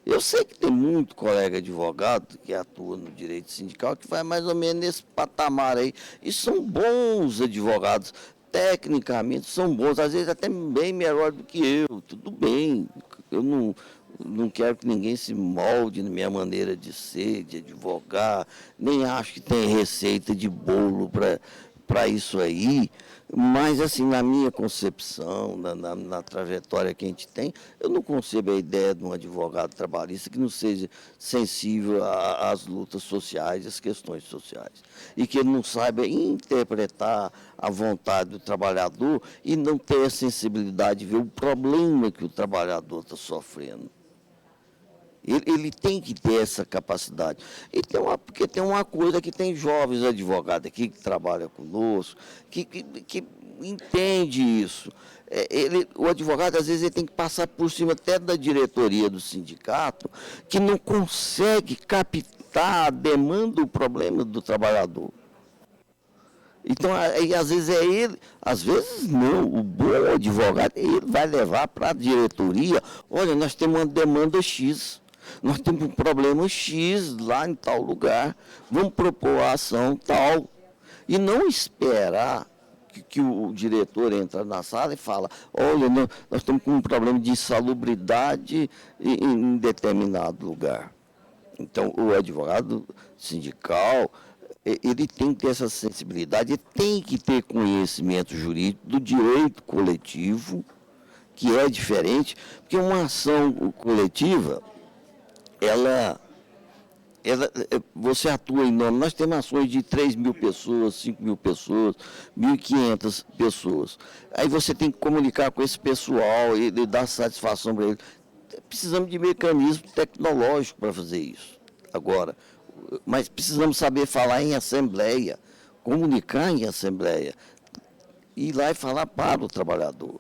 Eu sei que tem muito colega advogado que atua no direito sindical que vai mais ou menos nesse patamar aí. E são bons advogados, tecnicamente são bons, às vezes até bem melhor do que eu. Tudo bem, eu não quero que ninguém se molde na minha maneira de ser, de advogar, nem acho que tem receita de bolo para isso aí. Mas, assim, na minha concepção, na trajetória que a gente tem, eu não concebo a ideia de um advogado trabalhista que não seja sensível às lutas sociais, às questões sociais. E que ele não saiba interpretar a vontade do trabalhador e não ter a sensibilidade de ver o problema que o trabalhador está sofrendo. Ele tem que ter essa capacidade. Porque tem uma coisa que tem jovens advogados aqui que trabalham conosco, que entende isso. O advogado, às vezes, ele tem que passar por cima até da diretoria do sindicato, que não consegue captar a demanda, o problema do trabalhador. Então, aí, às vezes é ele, às vezes não, o bom advogado, ele vai levar para a diretoria: olha, nós temos uma demanda X. Nós temos um problema X lá em tal lugar, vamos propor a ação tal. E não esperar que o diretor entra na sala e fala: olha, nós estamos com um problema de insalubridade em determinado lugar. Então, o advogado sindical, ele tem que ter essa sensibilidade, ele tem que ter conhecimento jurídico do direito coletivo, que é diferente, porque uma ação coletiva, você atua em nome, nós temos ações de 3.000 pessoas, 5.000 pessoas, 1.500 pessoas. Aí você tem que comunicar com esse pessoal e dar satisfação para ele. Precisamos de mecanismo tecnológico para fazer isso. Agora, mas precisamos saber falar em assembleia, comunicar em assembleia, ir lá e falar para o trabalhador.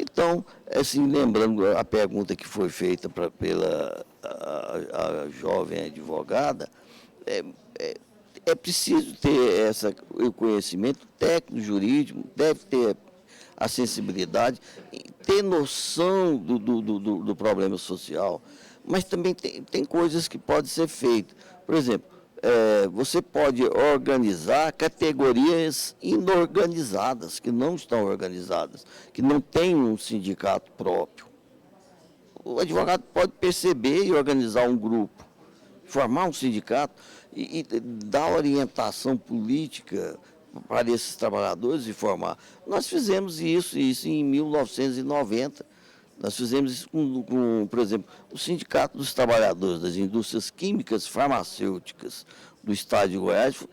Então, assim, lembrando a pergunta que foi feita pela a jovem advogada, é preciso ter o conhecimento técnico, jurídico, deve ter a sensibilidade, ter noção do problema social, mas também tem coisas que podem ser feitas. Por exemplo, você pode organizar categorias inorganizadas, que não estão organizadas, que não têm um sindicato próprio. O advogado pode perceber e organizar um grupo, formar um sindicato e dar orientação política para esses trabalhadores e formar. Nós fizemos isso em 1990. Nós fizemos isso com, por exemplo, o Sindicato dos Trabalhadores das Indústrias Químicas Farmacêuticas do Estado de Goiás.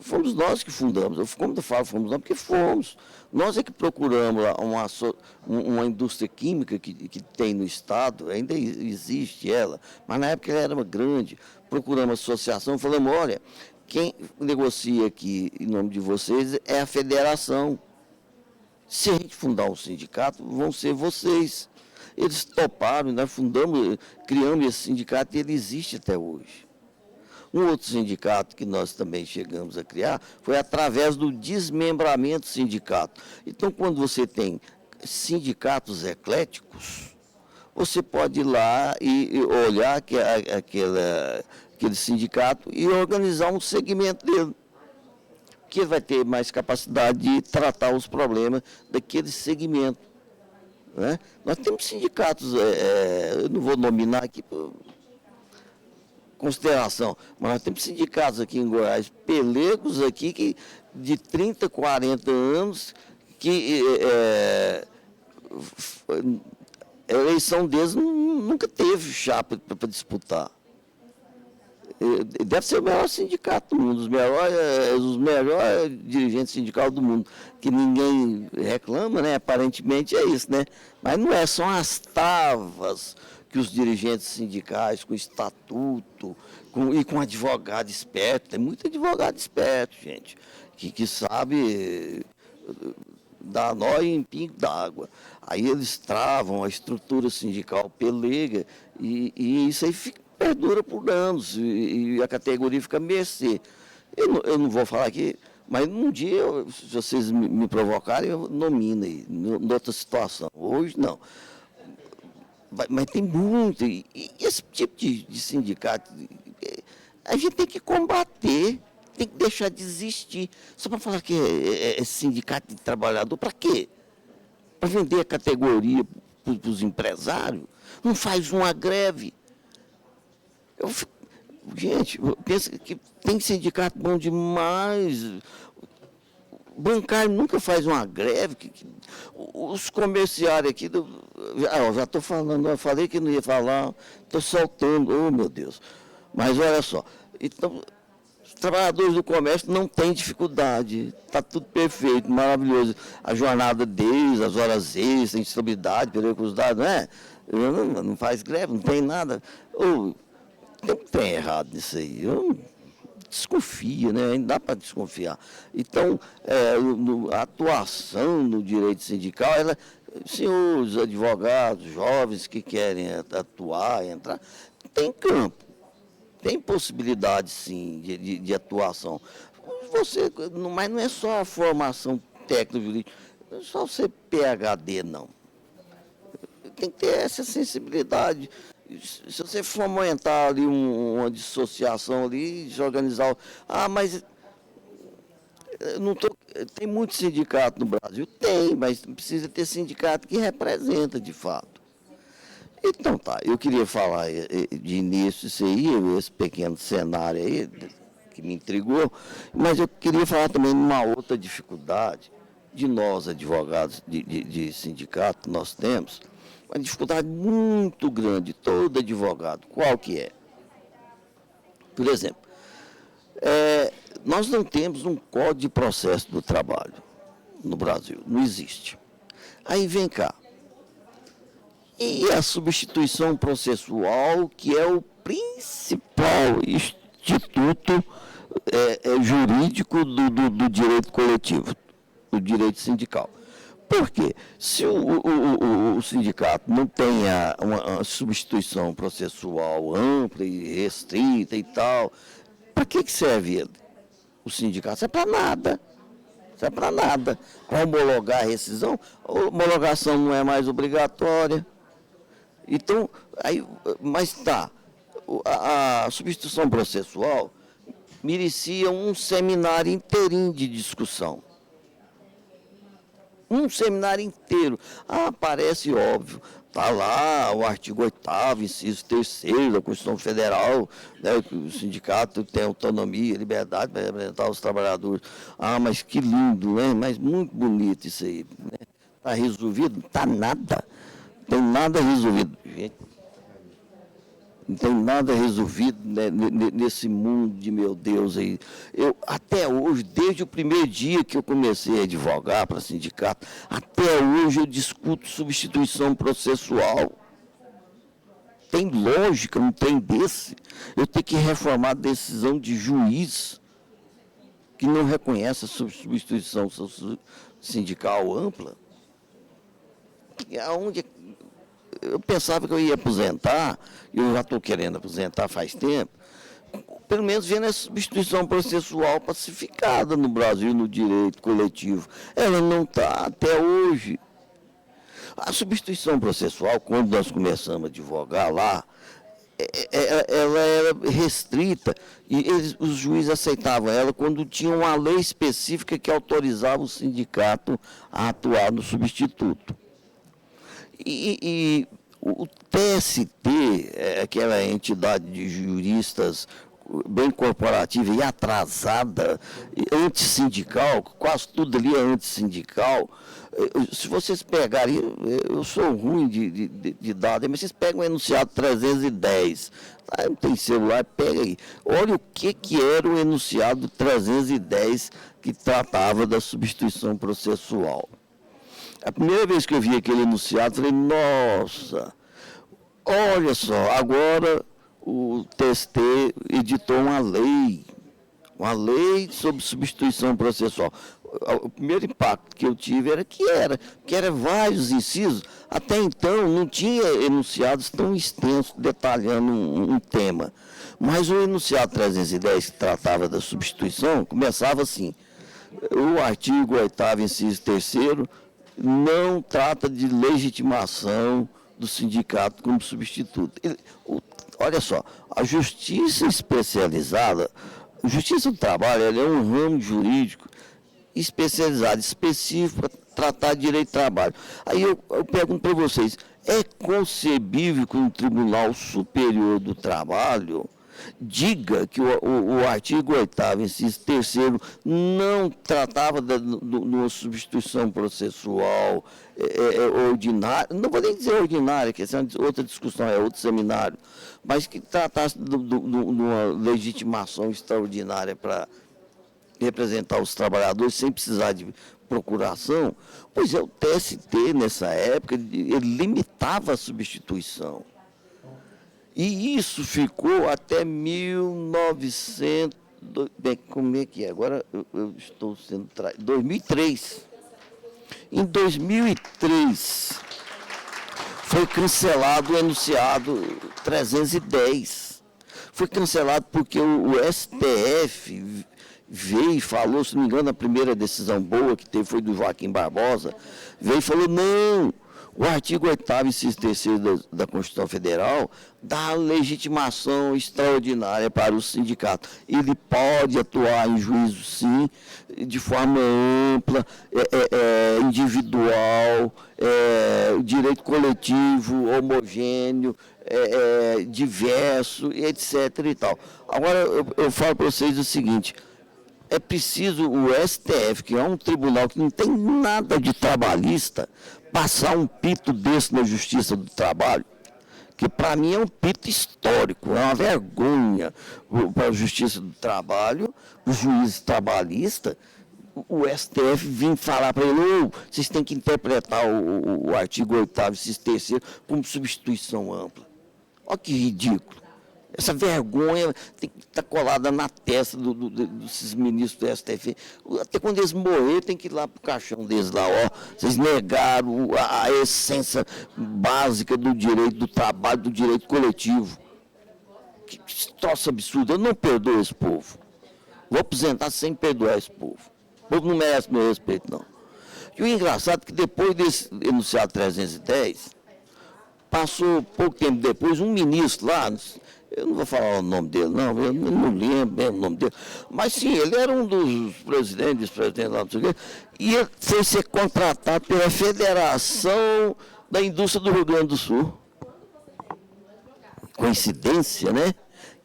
Fomos nós que fundamos. Como eu falo, fomos nós, porque fomos. Nós é que procuramos uma indústria química que tem no Estado, ainda existe ela, mas na época ela era grande. Procuramos a associação, falamos, olha, quem negocia aqui em nome de vocês é a federação. Se a gente fundar um sindicato, vão ser vocês. Eles toparam, nós criamos esse sindicato e ele existe até hoje. Um outro sindicato que nós também chegamos a criar foi através do desmembramento sindicato. Então, quando você tem sindicatos ecléticos, você pode ir lá e olhar aquele sindicato e organizar um segmento dele, que vai ter mais capacidade de tratar os problemas daquele segmento. Né? Nós temos sindicatos, eu não vou nominar aqui por consideração, mas nós temos sindicatos aqui em Goiás, pelegos aqui, que, de 30, 40 anos, que a eleição deles nunca teve chapa para disputar. Deve ser o melhor sindicato do mundo, os melhores dirigentes sindicais do mundo, que ninguém reclama, né? Aparentemente é isso, né? Mas não é, são as travas que os dirigentes sindicais, com estatuto, com advogado esperto, tem muito advogado esperto, gente, que sabe dar nó em pingo d'água. Aí eles travam a estrutura sindical pelega e isso aí perdura por anos e a categoria fica à mercê. Eu não vou falar aqui, mas um dia, se vocês me provocarem, eu nomino aí, em outra situação. Hoje, não. Mas tem muito. E esse tipo de sindicato, a gente tem que combater, tem que deixar de existir. Só para falar que é sindicato de trabalhador, para quê? Para vender a categoria para os empresários? Não faz uma greve. Gente, pensa que tem sindicato bom demais. Bancário nunca faz uma greve. Os comerciários aqui, já estou falando, eu falei que não ia falar, estou soltando, oh meu Deus. Mas olha só, então, os trabalhadores do comércio não têm dificuldade, está tudo perfeito, maravilhoso. A jornada deles, as horas extras, instabilidade, periculosidade, não é? Não faz greve, não tem nada. Tem errado nisso aí. Eu desconfio, né? Ainda dá para desconfiar. Então, a atuação no direito sindical, senhores advogados, jovens que querem atuar, entrar, tem campo, tem possibilidade, sim, de atuação. Mas não é só a formação técnico-jurídica, não é só ser PhD, não. Tem que ter essa sensibilidade. Se você fomentar ali uma dissociação ali, de organizar... mas tem muito sindicato no Brasil? Tem, mas precisa ter sindicato que representa de fato. Então tá, eu queria falar de início isso aí, esse pequeno cenário aí, que me intrigou, mas eu queria falar também de uma outra dificuldade de nós, advogados de sindicato, nós temos, uma dificuldade muito grande, todo advogado, qual que é? Por exemplo, nós não temos um código de processo do trabalho no Brasil, não existe. Aí vem cá, e a substituição processual, que é o principal instituto jurídico do direito coletivo, do direito sindical. Por quê? Se o sindicato não tem uma substituição processual ampla e restrita e tal, para que serve ele? O sindicato serve para nada. Serve para nada. Para homologar a rescisão, a homologação não é mais obrigatória. Então, aí, mas tá, a substituição processual merecia um seminário inteirinho de discussão. Um seminário inteiro. Ah, parece óbvio. Está lá o artigo 8º, inciso 3º da Constituição Federal, né, que o sindicato tem autonomia, liberdade para representar os trabalhadores. Ah, mas que lindo, né? Mas muito bonito isso aí. Está resolvido? Não está nada. Não tem nada resolvido. Gente, não tem nada resolvido, né, nesse mundo de meu Deus aí. Eu, até hoje, desde o primeiro dia que eu comecei a advogar para sindicato, até hoje eu discuto substituição processual. Tem lógica, não tem desse. Eu tenho que reformar a decisão de juiz que não reconhece a substituição sindical ampla. Aonde eu pensava que eu ia aposentar, eu já estou querendo aposentar faz tempo, pelo menos vendo a substituição processual pacificada no Brasil, no direito coletivo. Ela não está até hoje. A substituição processual, quando nós começamos a advogar lá, ela era restrita e os juízes aceitavam ela quando tinha uma lei específica que autorizava o sindicato a atuar no substituto. E o TST, aquela entidade de juristas bem corporativa e atrasada, antissindical, quase tudo ali é antissindical. Se vocês pegarem, eu sou ruim de dados, mas vocês pegam o enunciado 310, não tem celular, pega aí. Olha o que era o enunciado 310 que tratava da substituição processual. A primeira vez que eu vi aquele enunciado, falei, nossa, olha só, agora o TST editou uma lei sobre substituição processual. O primeiro impacto que eu tive era que era vários incisos. Até então não tinha enunciados tão extensos detalhando um tema. Mas o enunciado 310, que tratava da substituição, começava assim, o artigo 8º, inciso 3º, não trata de legitimação do sindicato como substituto. Olha só, a justiça especializada, a justiça do trabalho, ela é um ramo jurídico especializado, específico para tratar de direito do trabalho. Aí eu pergunto para vocês, é concebível que um Tribunal Superior do Trabalho diga que o artigo 8º, inciso 3º, não tratava de uma substituição processual ordinária, não vou nem dizer ordinária, que essa é outra discussão, é outro seminário, mas que tratasse de uma legitimação extraordinária para representar os trabalhadores sem precisar de procuração. Pois é, o TST, nessa época, ele limitava a substituição. E isso ficou até 1900, bem, como é que é? Agora eu estou sendo 2003. Em 2003 foi cancelado o enunciado 310. Foi cancelado porque o STF veio e falou, se não me engano, a primeira decisão boa que teve foi do Joaquim Barbosa, veio e falou, não, o artigo 8º, inciso 3º da Constituição Federal dá legitimação extraordinária para o sindicato. Ele pode atuar em juízo, sim, de forma ampla, individual, direito coletivo, homogêneo, diverso, etc. e tal. Agora, eu falo para vocês o seguinte, é preciso o STF, que é um tribunal que não tem nada de trabalhista, passar um pito desse na Justiça do Trabalho, que para mim é um pito histórico, é uma vergonha para a Justiça do Trabalho, os juízes trabalhistas, o STF vir falar para ele, vocês têm que interpretar o artigo 8º, inciso 3º, como substituição ampla. Olha que ridículo. Essa vergonha tem que estar colada na testa desses ministros do STF. Até quando eles morrerem, tem que ir lá para o caixão deles lá. Vocês negaram a essência básica do direito do trabalho, do direito coletivo. Que troço absurdo. Eu não perdoo esse povo. Vou aposentar sem perdoar esse povo. O povo não merece meu respeito, não. E o engraçado é que depois desse enunciado 310... passou pouco tempo depois um ministro lá, eu não vou falar o nome dele, não, eu não lembro mesmo o nome dele, mas sim, ele era um dos presidentes, vice-presidentes lá, não sei o quê, e ele foi ser contratado pela Federação da Indústria do Rio Grande do Sul. Coincidência, né?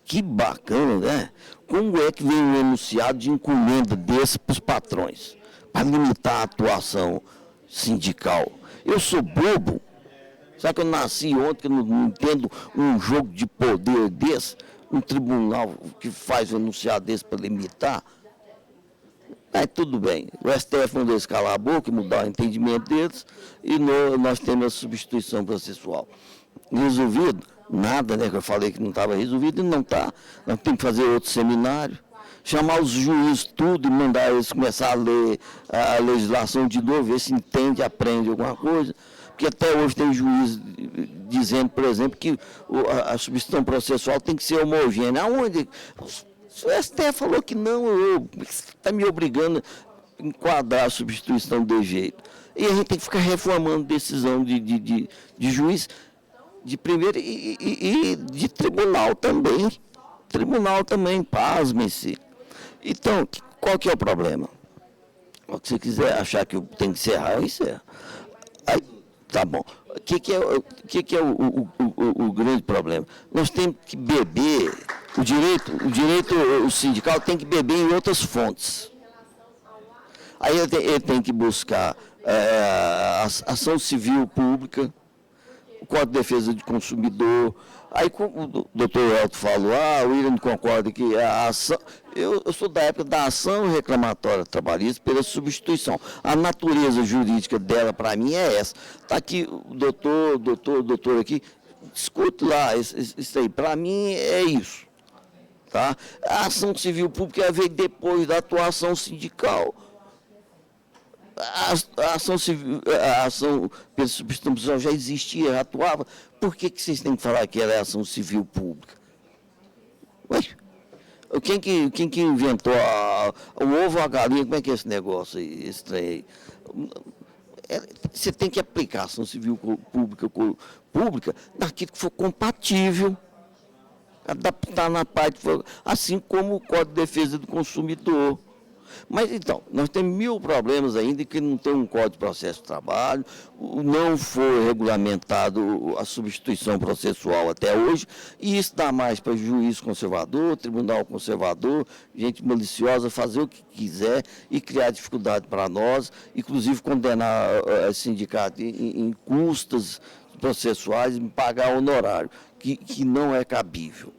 Que bacana, né? Como é que vem um enunciado de encomenda desse para os patrões, para limitar a atuação sindical? Eu sou bobo. Sabe que eu nasci ontem, que eu não entendo um jogo de poder desse, um tribunal que faz um enunciado desse para limitar? Aí tudo bem, o STF mandou eles calar a boca e mudar o entendimento deles, e nós temos a substituição processual. Resolvido? Nada, né? Que eu falei que não estava resolvido e não está. Nós temos que fazer outro seminário, chamar os juízes tudo e mandar eles começar a ler a legislação de novo, ver se entende, aprende alguma coisa. Porque até hoje tem juiz dizendo, por exemplo, que a substituição processual tem que ser homogênea. Aonde? O STF falou que não, está me obrigando a enquadrar a substituição de jeito. E a gente tem que ficar reformando decisão de juiz de primeira e de tribunal também. Tribunal também, pasmem-se. Então, qual que é o problema? O que você quiser achar que eu tenho que encerrar, eu encerro. Aí, tá bom. O que é o grande problema? Nós temos que beber, o direito sindical tem que beber em outras fontes. Aí ele tem que buscar ação civil pública, o Código de Defesa do Consumidor. Aí, como o doutor Elton falou, o William concorda que a ação... Eu sou da época da ação reclamatória trabalhista pela substituição. A natureza jurídica dela, para mim, é essa. Está aqui o doutor aqui, escute lá, isso aí. Para mim, é isso. Tá? A ação civil pública veio depois da atuação sindical. A ação civil, a ação pela substituição já existia, já atuava. Por que vocês têm que falar que ela é ação civil pública? Ué, quem que inventou o ovo ou a galinha? Como é que é esse negócio aí, esse trem aí? Você tem que aplicar a ação civil pública naquilo que for compatível, adaptar na parte, assim como o Código de Defesa do Consumidor. Mas, então, nós temos 1000 problemas ainda que não tem um Código de Processo de Trabalho, não foi regulamentado a substituição processual até hoje, e isso dá mais para juiz conservador, tribunal conservador, gente maliciosa, fazer o que quiser e criar dificuldade para nós, inclusive condenar sindicato em custas processuais e pagar honorário, que não é cabível,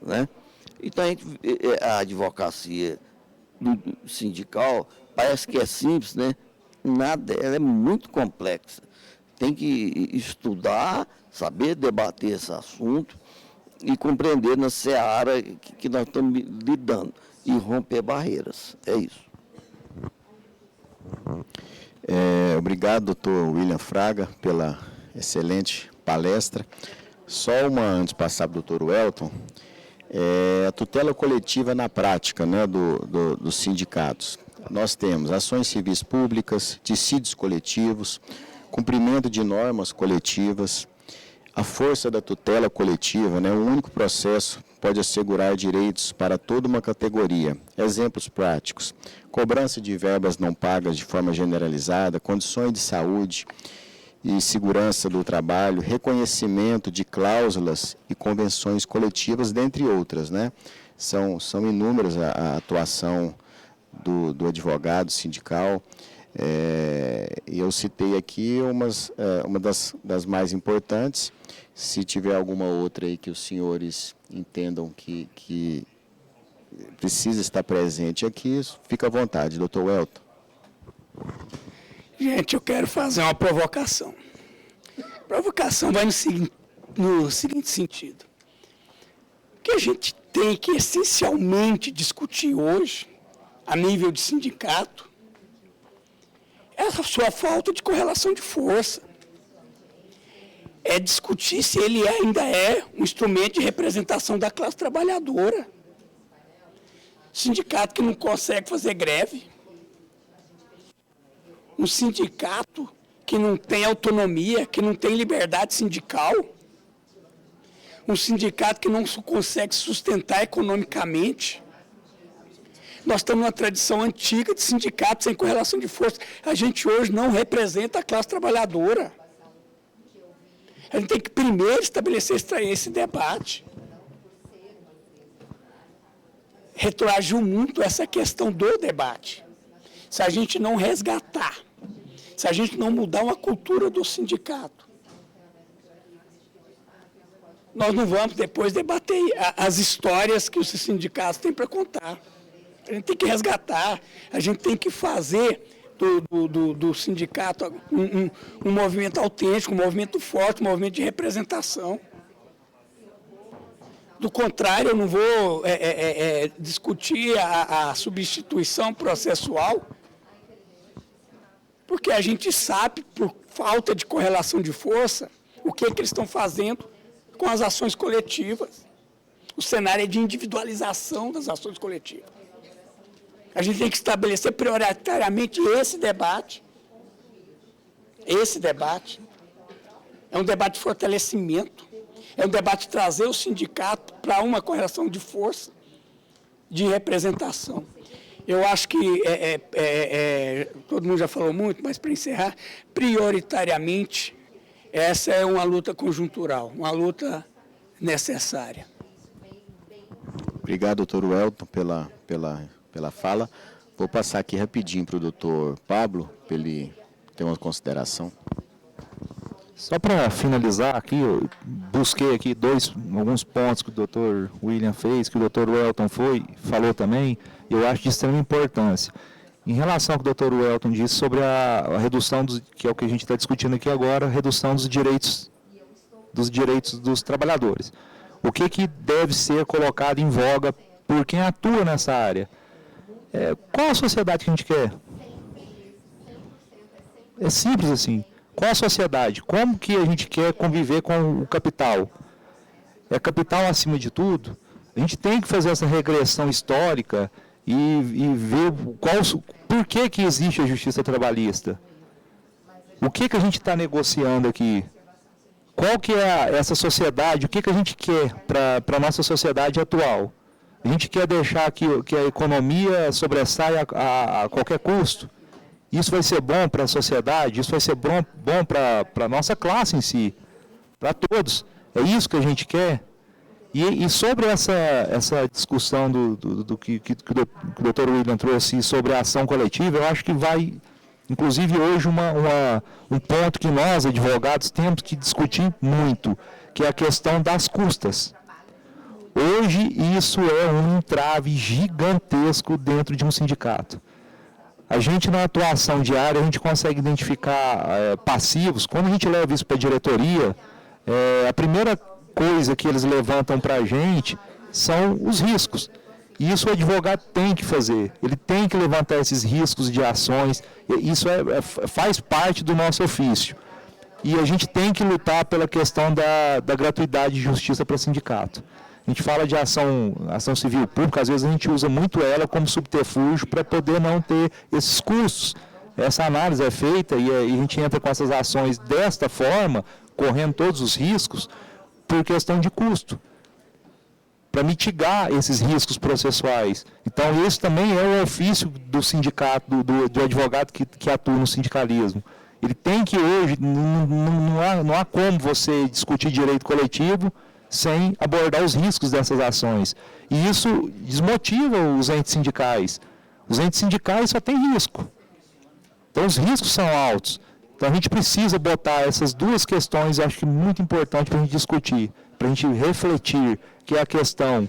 né? Então, a advocacia sindical parece que é simples, né? Nada, ela é muito complexa. Tem que estudar, saber debater esse assunto e compreender na seara que nós estamos lidando e romper barreiras. É isso. Obrigado, doutor William Fraga, pela excelente palestra. Só antes de passar para o doutor Welton, a tutela coletiva na prática, né, dos sindicatos. Nós temos ações civis públicas, dissídios coletivos, cumprimento de normas coletivas, a força da tutela coletiva, né, um único processo pode assegurar direitos para toda uma categoria. Exemplos práticos: cobrança de verbas não pagas de forma generalizada, condições de saúde e segurança do trabalho, reconhecimento de cláusulas e convenções coletivas, dentre outras, né? São inúmeras a atuação do advogado sindical. Eu citei aqui uma das mais importantes. Se tiver alguma outra aí que os senhores entendam que precisa estar presente aqui, fica à vontade, doutor Welton. Gente, eu quero fazer uma provocação. A provocação vai no seguinte sentido. O que a gente tem que essencialmente discutir hoje, a nível de sindicato, é a sua falta de correlação de força. É discutir se ele ainda é um instrumento de representação da classe trabalhadora. Sindicato que não consegue fazer greve. Um sindicato que não tem autonomia, que não tem liberdade sindical, um sindicato que não consegue sustentar economicamente. Nós estamos numa tradição antiga de sindicatos sem correlação de força. A gente hoje não representa a classe trabalhadora. A gente tem que primeiro estabelecer esse debate. Retroagiu muito essa questão do debate. Se a gente não resgatar, se a gente não mudar uma cultura do sindicato, nós não vamos depois debater as histórias que os sindicatos têm para contar. A gente tem que resgatar, a gente tem que fazer do sindicato um movimento autêntico, um movimento forte, um movimento de representação. Do contrário, eu não vou discutir a substituição processual, porque a gente sabe, por falta de correlação de força, o que eles estão fazendo com as ações coletivas. O cenário é de individualização das ações coletivas. A gente tem que estabelecer prioritariamente esse debate. Esse debate é um debate de fortalecimento, é um debate de trazer o sindicato para uma correlação de força, de representação. Eu acho que, todo mundo já falou muito, mas para encerrar, prioritariamente, essa é uma luta conjuntural, uma luta necessária. Obrigado, doutor Welton, pela fala. Vou passar aqui rapidinho para o doutor Pablo, para ele ter uma consideração. Só para finalizar aqui, eu busquei aqui alguns pontos que o doutor William fez, que o doutor Welton falou também, e eu acho de extrema importância. Em relação ao que o doutor Welton disse sobre a redução, que é o que a gente está discutindo aqui agora, a redução dos direitos dos trabalhadores. O que deve ser colocado em voga por quem atua nessa área? Qual a sociedade que a gente quer? É simples assim. Qual a sociedade? Como que a gente quer conviver com o capital? É capital acima de tudo? A gente tem que fazer essa regressão histórica e ver por que existe a justiça trabalhista. O que a gente está negociando aqui? Qual que é essa sociedade? O que a gente quer para a nossa sociedade atual? A gente quer deixar que a economia sobressaia a qualquer custo? Isso vai ser bom para a sociedade? Isso vai ser bom para a nossa classe em si? Para todos? É isso que a gente quer? E sobre essa discussão do que o doutor William trouxe sobre a ação coletiva, eu acho que vai, inclusive hoje, um ponto que nós, advogados, temos que discutir muito, que é a questão das custas. Hoje, isso é um entrave gigantesco dentro de um sindicato. A gente, na atuação diária, a gente consegue identificar passivos. Quando a gente leva isso para a diretoria, a primeira coisa que eles levantam para a gente são os riscos. E isso o advogado tem que fazer. Ele tem que levantar esses riscos de ações. Isso faz parte do nosso ofício. E a gente tem que lutar pela questão da gratuidade de justiça para sindicato. A gente fala de ação civil pública, às vezes a gente usa muito ela como subterfúgio para poder não ter esses custos. Essa análise é feita e a gente entra com essas ações desta forma, correndo todos os riscos, por questão de custo, para mitigar esses riscos processuais. Então, esse também é o ofício do sindicato, do advogado que atua no sindicalismo. Ele tem que hoje, não há como você discutir direito coletivo sem abordar os riscos dessas ações. E isso desmotiva os entes sindicais. Os entes sindicais só têm risco. Então, os riscos são altos. Então, a gente precisa botar essas duas questões, acho que muito importante para a gente discutir, para a gente refletir, que é a questão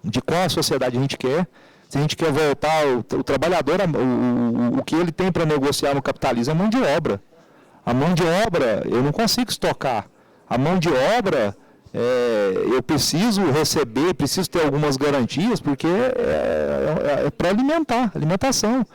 de qual a sociedade a gente quer. Se a gente quer voltar, o trabalhador, o que ele tem para negociar no capitalismo é mão de obra. A mão de obra, eu não consigo estocar. A mão de obra, eu preciso receber, preciso ter algumas garantias, porque é para alimentação.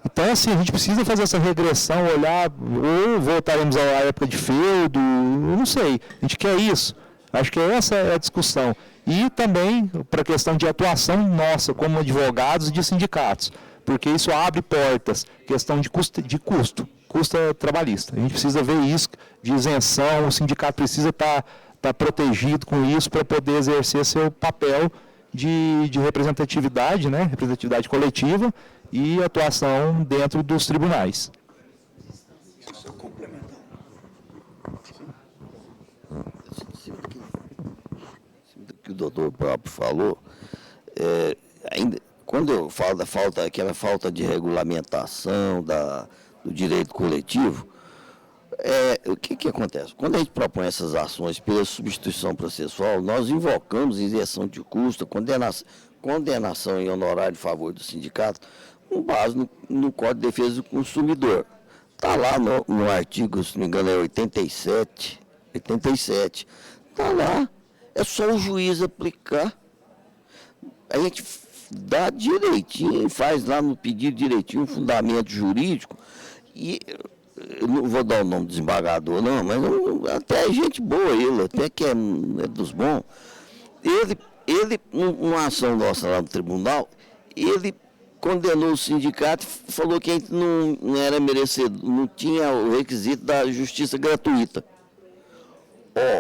Então, assim, a gente precisa fazer essa regressão, olhar, ou voltaremos à época de feudo, eu não sei, a gente quer isso. Acho que essa é a discussão. E também para a questão de atuação nossa, como advogados e de sindicatos, porque isso abre portas, questão de custo trabalhista. A gente precisa ver isso, de isenção, o sindicato precisa estar protegido com isso para poder exercer seu papel de representatividade, né, representatividade coletiva e atuação dentro dos tribunais. Que o doutor próprio falou, ainda, quando eu falo aquela falta de regulamentação do direito coletivo, o que acontece? Quando a gente propõe essas ações pela substituição processual, nós invocamos isenção de custo, condenação em honorário em favor do sindicato, com base no Código de Defesa do Consumidor. Está lá no artigo, se não me engano, é 87, está lá. É só o juiz aplicar. A gente dá direitinho, faz lá no pedido direitinho um fundamento jurídico. E eu não vou dar o nome do desembargador, não, mas até é gente boa ele, até que é dos bons. Ele, uma ação nossa lá no tribunal, ele condenou o sindicato e falou que a gente não era merecedor, não tinha o requisito da justiça gratuita.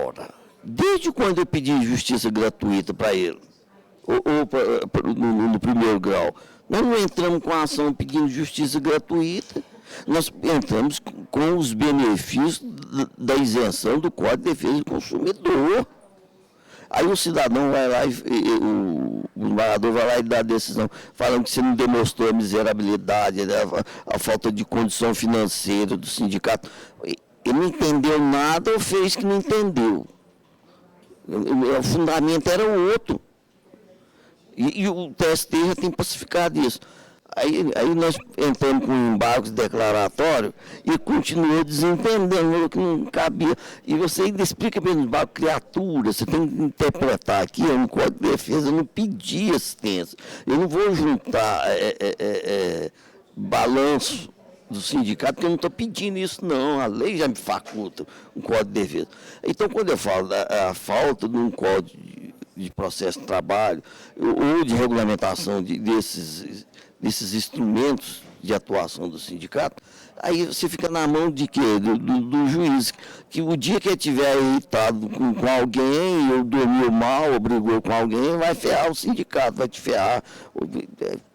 Ora, desde quando eu pedi justiça gratuita para ele, no primeiro grau, nós não entramos com a ação pedindo justiça gratuita, nós entramos com os benefícios da isenção do Código de Defesa do Consumidor. Aí o cidadão vai lá, o embargador vai lá e dá a decisão, falando que você não demonstrou a miserabilidade, né, a falta de condição financeira do sindicato. Ele não entendeu nada ou fez que não entendeu. O fundamento era o outro. E o TST já tem pacificado isso. Aí nós entramos com embargos declaratórios e continuou desentendendo que não cabia. E você ainda explica bem no embargo, criatura, você tem que interpretar aqui, no Código de Defesa, eu não pedi assistência. Eu não vou juntar balanço do sindicato, porque eu não estou pedindo isso, não. A lei já me faculta um Código de Defesa. Então, quando eu falo da falta de um Código de processo de trabalho ou de regulamentação desses instrumentos de atuação do sindicato, aí você fica na mão de quê? Do juiz, que o dia que ele estiver irritado com alguém, ou dormiu mal, ou brigou com alguém, vai ferrar o sindicato, vai te ferrar.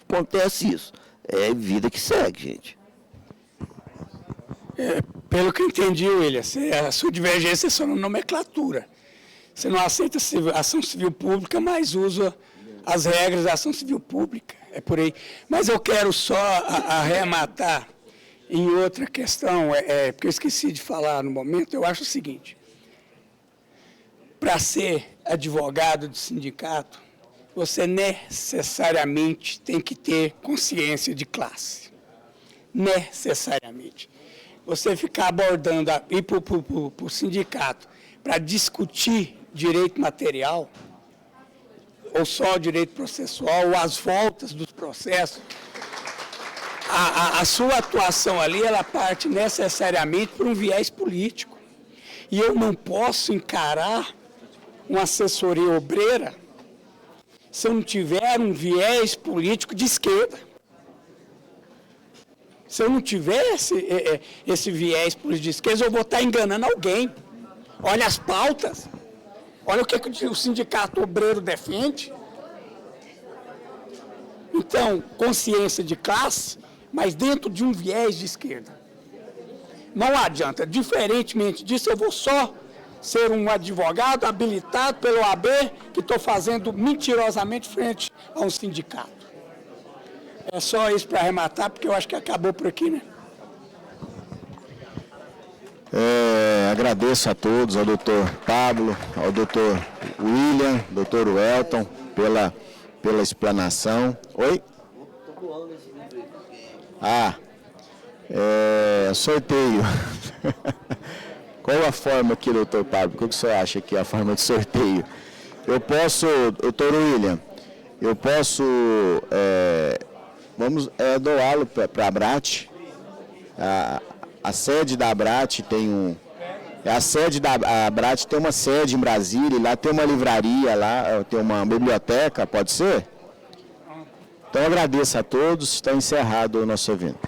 Acontece isso. É vida que segue, gente. Pelo que eu entendi, William, a sua divergência é só na nomenclatura. Você não aceita ação civil pública, mas usa as regras da ação civil pública. É por aí. Mas eu quero só arrematar em outra questão, porque eu esqueci de falar no momento. Eu acho o seguinte: para ser advogado de sindicato, você necessariamente tem que ter consciência de classe. Necessariamente. Você ficar abordando, ir para o sindicato para discutir direito material, ou só o direito processual, ou as voltas dos processos, a sua atuação ali, ela parte necessariamente por um viés político. E eu não posso encarar uma assessoria obreira se eu não tiver um viés político de esquerda. Se eu não tiver esse viés político de esquerda, eu vou estar enganando alguém. Olha as pautas. Olha o que o sindicato obreiro defende. Então, consciência de classe, mas dentro de um viés de esquerda. Não adianta. Diferentemente disso, eu vou só ser um advogado habilitado pelo OAB que estou fazendo mentirosamente frente a um sindicato. É só isso para arrematar, porque eu acho que acabou por aqui, né? Agradeço a todos, ao doutor Pablo, ao doutor William, doutor Welton, pela explanação. Oi? Sorteio. Qual a forma aqui, doutor Pablo? O que o senhor acha que é a forma de sorteio? Eu posso, doutor William, vamos doá-lo para a Abrat. A sede da Abrat tem a Abrat tem uma sede em Brasília, e lá tem uma livraria, lá tem uma biblioteca, pode ser? Então agradeço a todos, está encerrado o nosso evento.